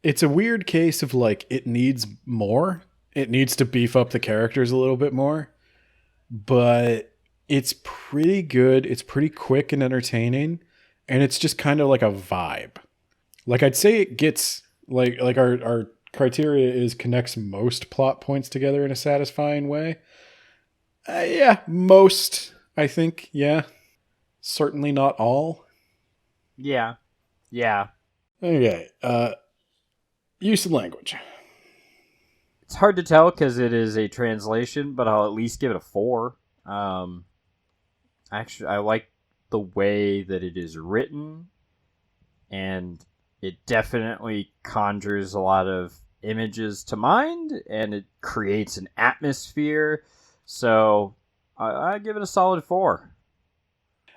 It's a weird case of like it needs more. It needs to beef up the characters a little bit more, but it's pretty good. It's pretty quick and entertaining, and it's just kind of like a vibe. Like I'd say it gets like our criteria is connects most plot points together in a satisfying way. Yeah, most, I think. Yeah, certainly not all. Yeah. Okay. Use of language. It's hard to tell because it is a translation, but I'll at least give it a 4. Actually, I like the way that it is written, and it definitely conjures a lot of images to mind, and it creates an atmosphere. So I give it a solid 4.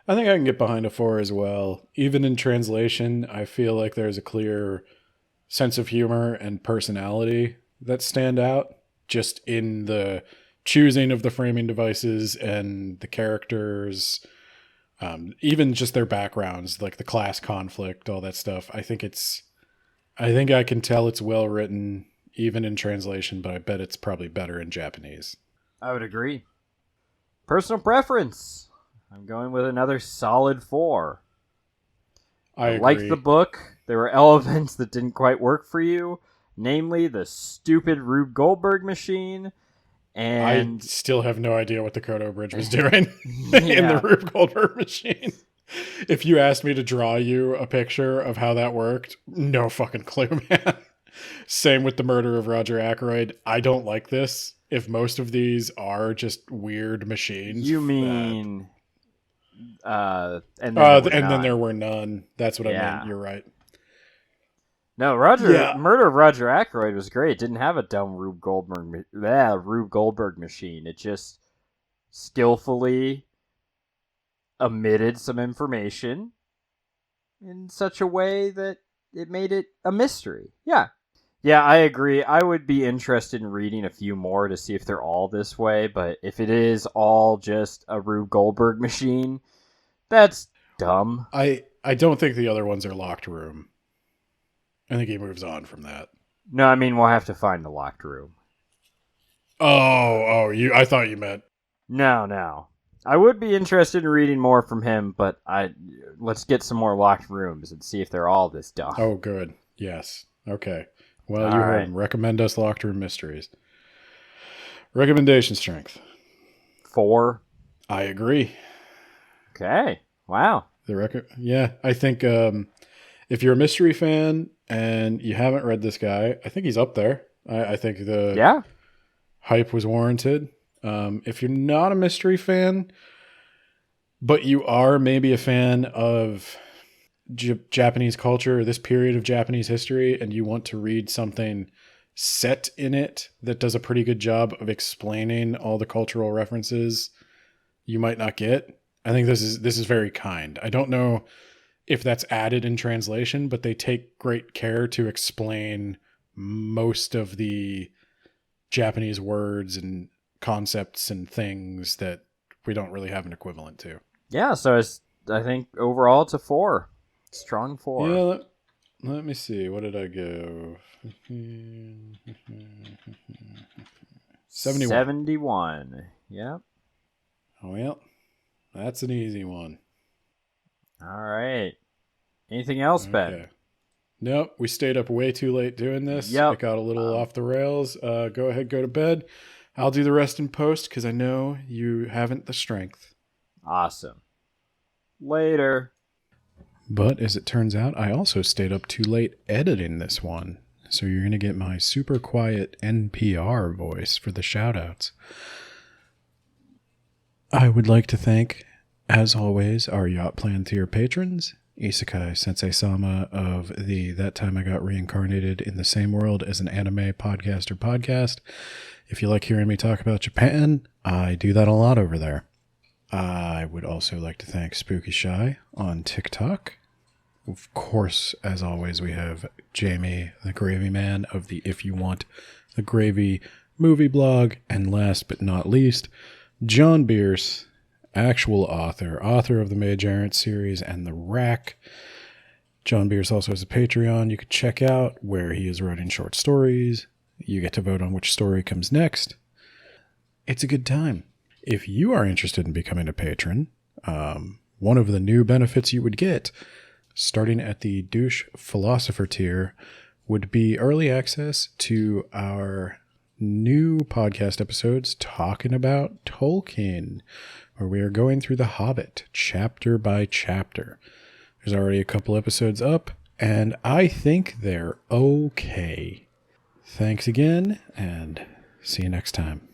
I think I can get behind a 4 as well. Even in translation, I feel like there's a clear sense of humor and personality that stand out just in the choosing of the framing devices and the characters, even just their backgrounds, like the class conflict, all that stuff. I think I can tell it's well written even in translation, but I bet it's probably better in Japanese. I would agree. Personal preference. I'm going with another solid 4. I liked the book. There were elements that didn't quite work for you, namely the stupid Rube Goldberg machine. And I still have no idea what the Kodo Bridge was doing in the Rube Goldberg machine. If you asked me to draw you a picture of how that worked, no fucking clue, man. Same with the murder of Roger Ackroyd. I don't like this. If most of these are just weird machines. You mean... and then there were none. That's what I meant. You're right. No, Murder of Roger Ackroyd was great. It didn't have a dumb Rube Goldberg machine. It just skillfully omitted some information in such a way that it made it a mystery. Yeah, I agree. I would be interested in reading a few more to see if they're all this way, but if it is all just a Rube Goldberg machine, that's dumb. I don't think the other ones are locked room. I think he moves on from that. No, I mean, we'll have to find the locked room. I thought you meant... No. I would be interested in reading more from him, but let's get some more locked rooms and see if they're all this dumb. Oh, good. Yes. Okay. Well, you heard him. Recommend us locked room mysteries. Recommendation strength. 4. I agree. Okay. Wow. I think if you're a mystery fan and you haven't read this guy, I think he's up there. I think the hype was warranted. If you're not a mystery fan, but you are maybe a fan of Japanese culture, this period of Japanese history, and you want to read something set in it that does a pretty good job of explaining all the cultural references you might not get, I think this is very kind. I don't know if that's added in translation, but they take great care to explain most of the Japanese words and concepts and things that we don't really have an equivalent to. Yeah, so I think overall it's a 4. Strong 4. Yeah, let me see. What did I go? 71. 71. Yep. Well, that's an easy one. All right. Anything else, Ben? Nope. We stayed up way too late doing this. Yep. It got a little off the rails. Go ahead, go to bed. I'll do the rest in post because I know you haven't the strength. Awesome. Later. But as it turns out, I also stayed up too late editing this one. So you're going to get my super quiet NPR voice for the shoutouts. I would like to thank, as always, our Yacht Plan tier patrons. Isekai Sensei-sama of the That Time I Got Reincarnated in the Same World as an Anime Podcaster podcast. If you like hearing me talk about Japan, I do that a lot over there. I would also like to thank Spooky Shy on TikTok. Of course, as always, we have Jamie, the Gravy Man of the If You Want the Gravy movie blog. And last but not least, John Bierce, actual author of the Mage Errant series and the Rack. John Bierce also has a Patreon you could check out where he is writing short stories. You get to vote on which story comes next. It's a good time. If you are interested in becoming a patron, one of the new benefits you would get, starting at the Douche Philosopher tier, would be early access to our new podcast episodes talking about Tolkien, where we are going through The Hobbit chapter by chapter. There's already a couple episodes up, and I think they're okay. Thanks again, and see you next time.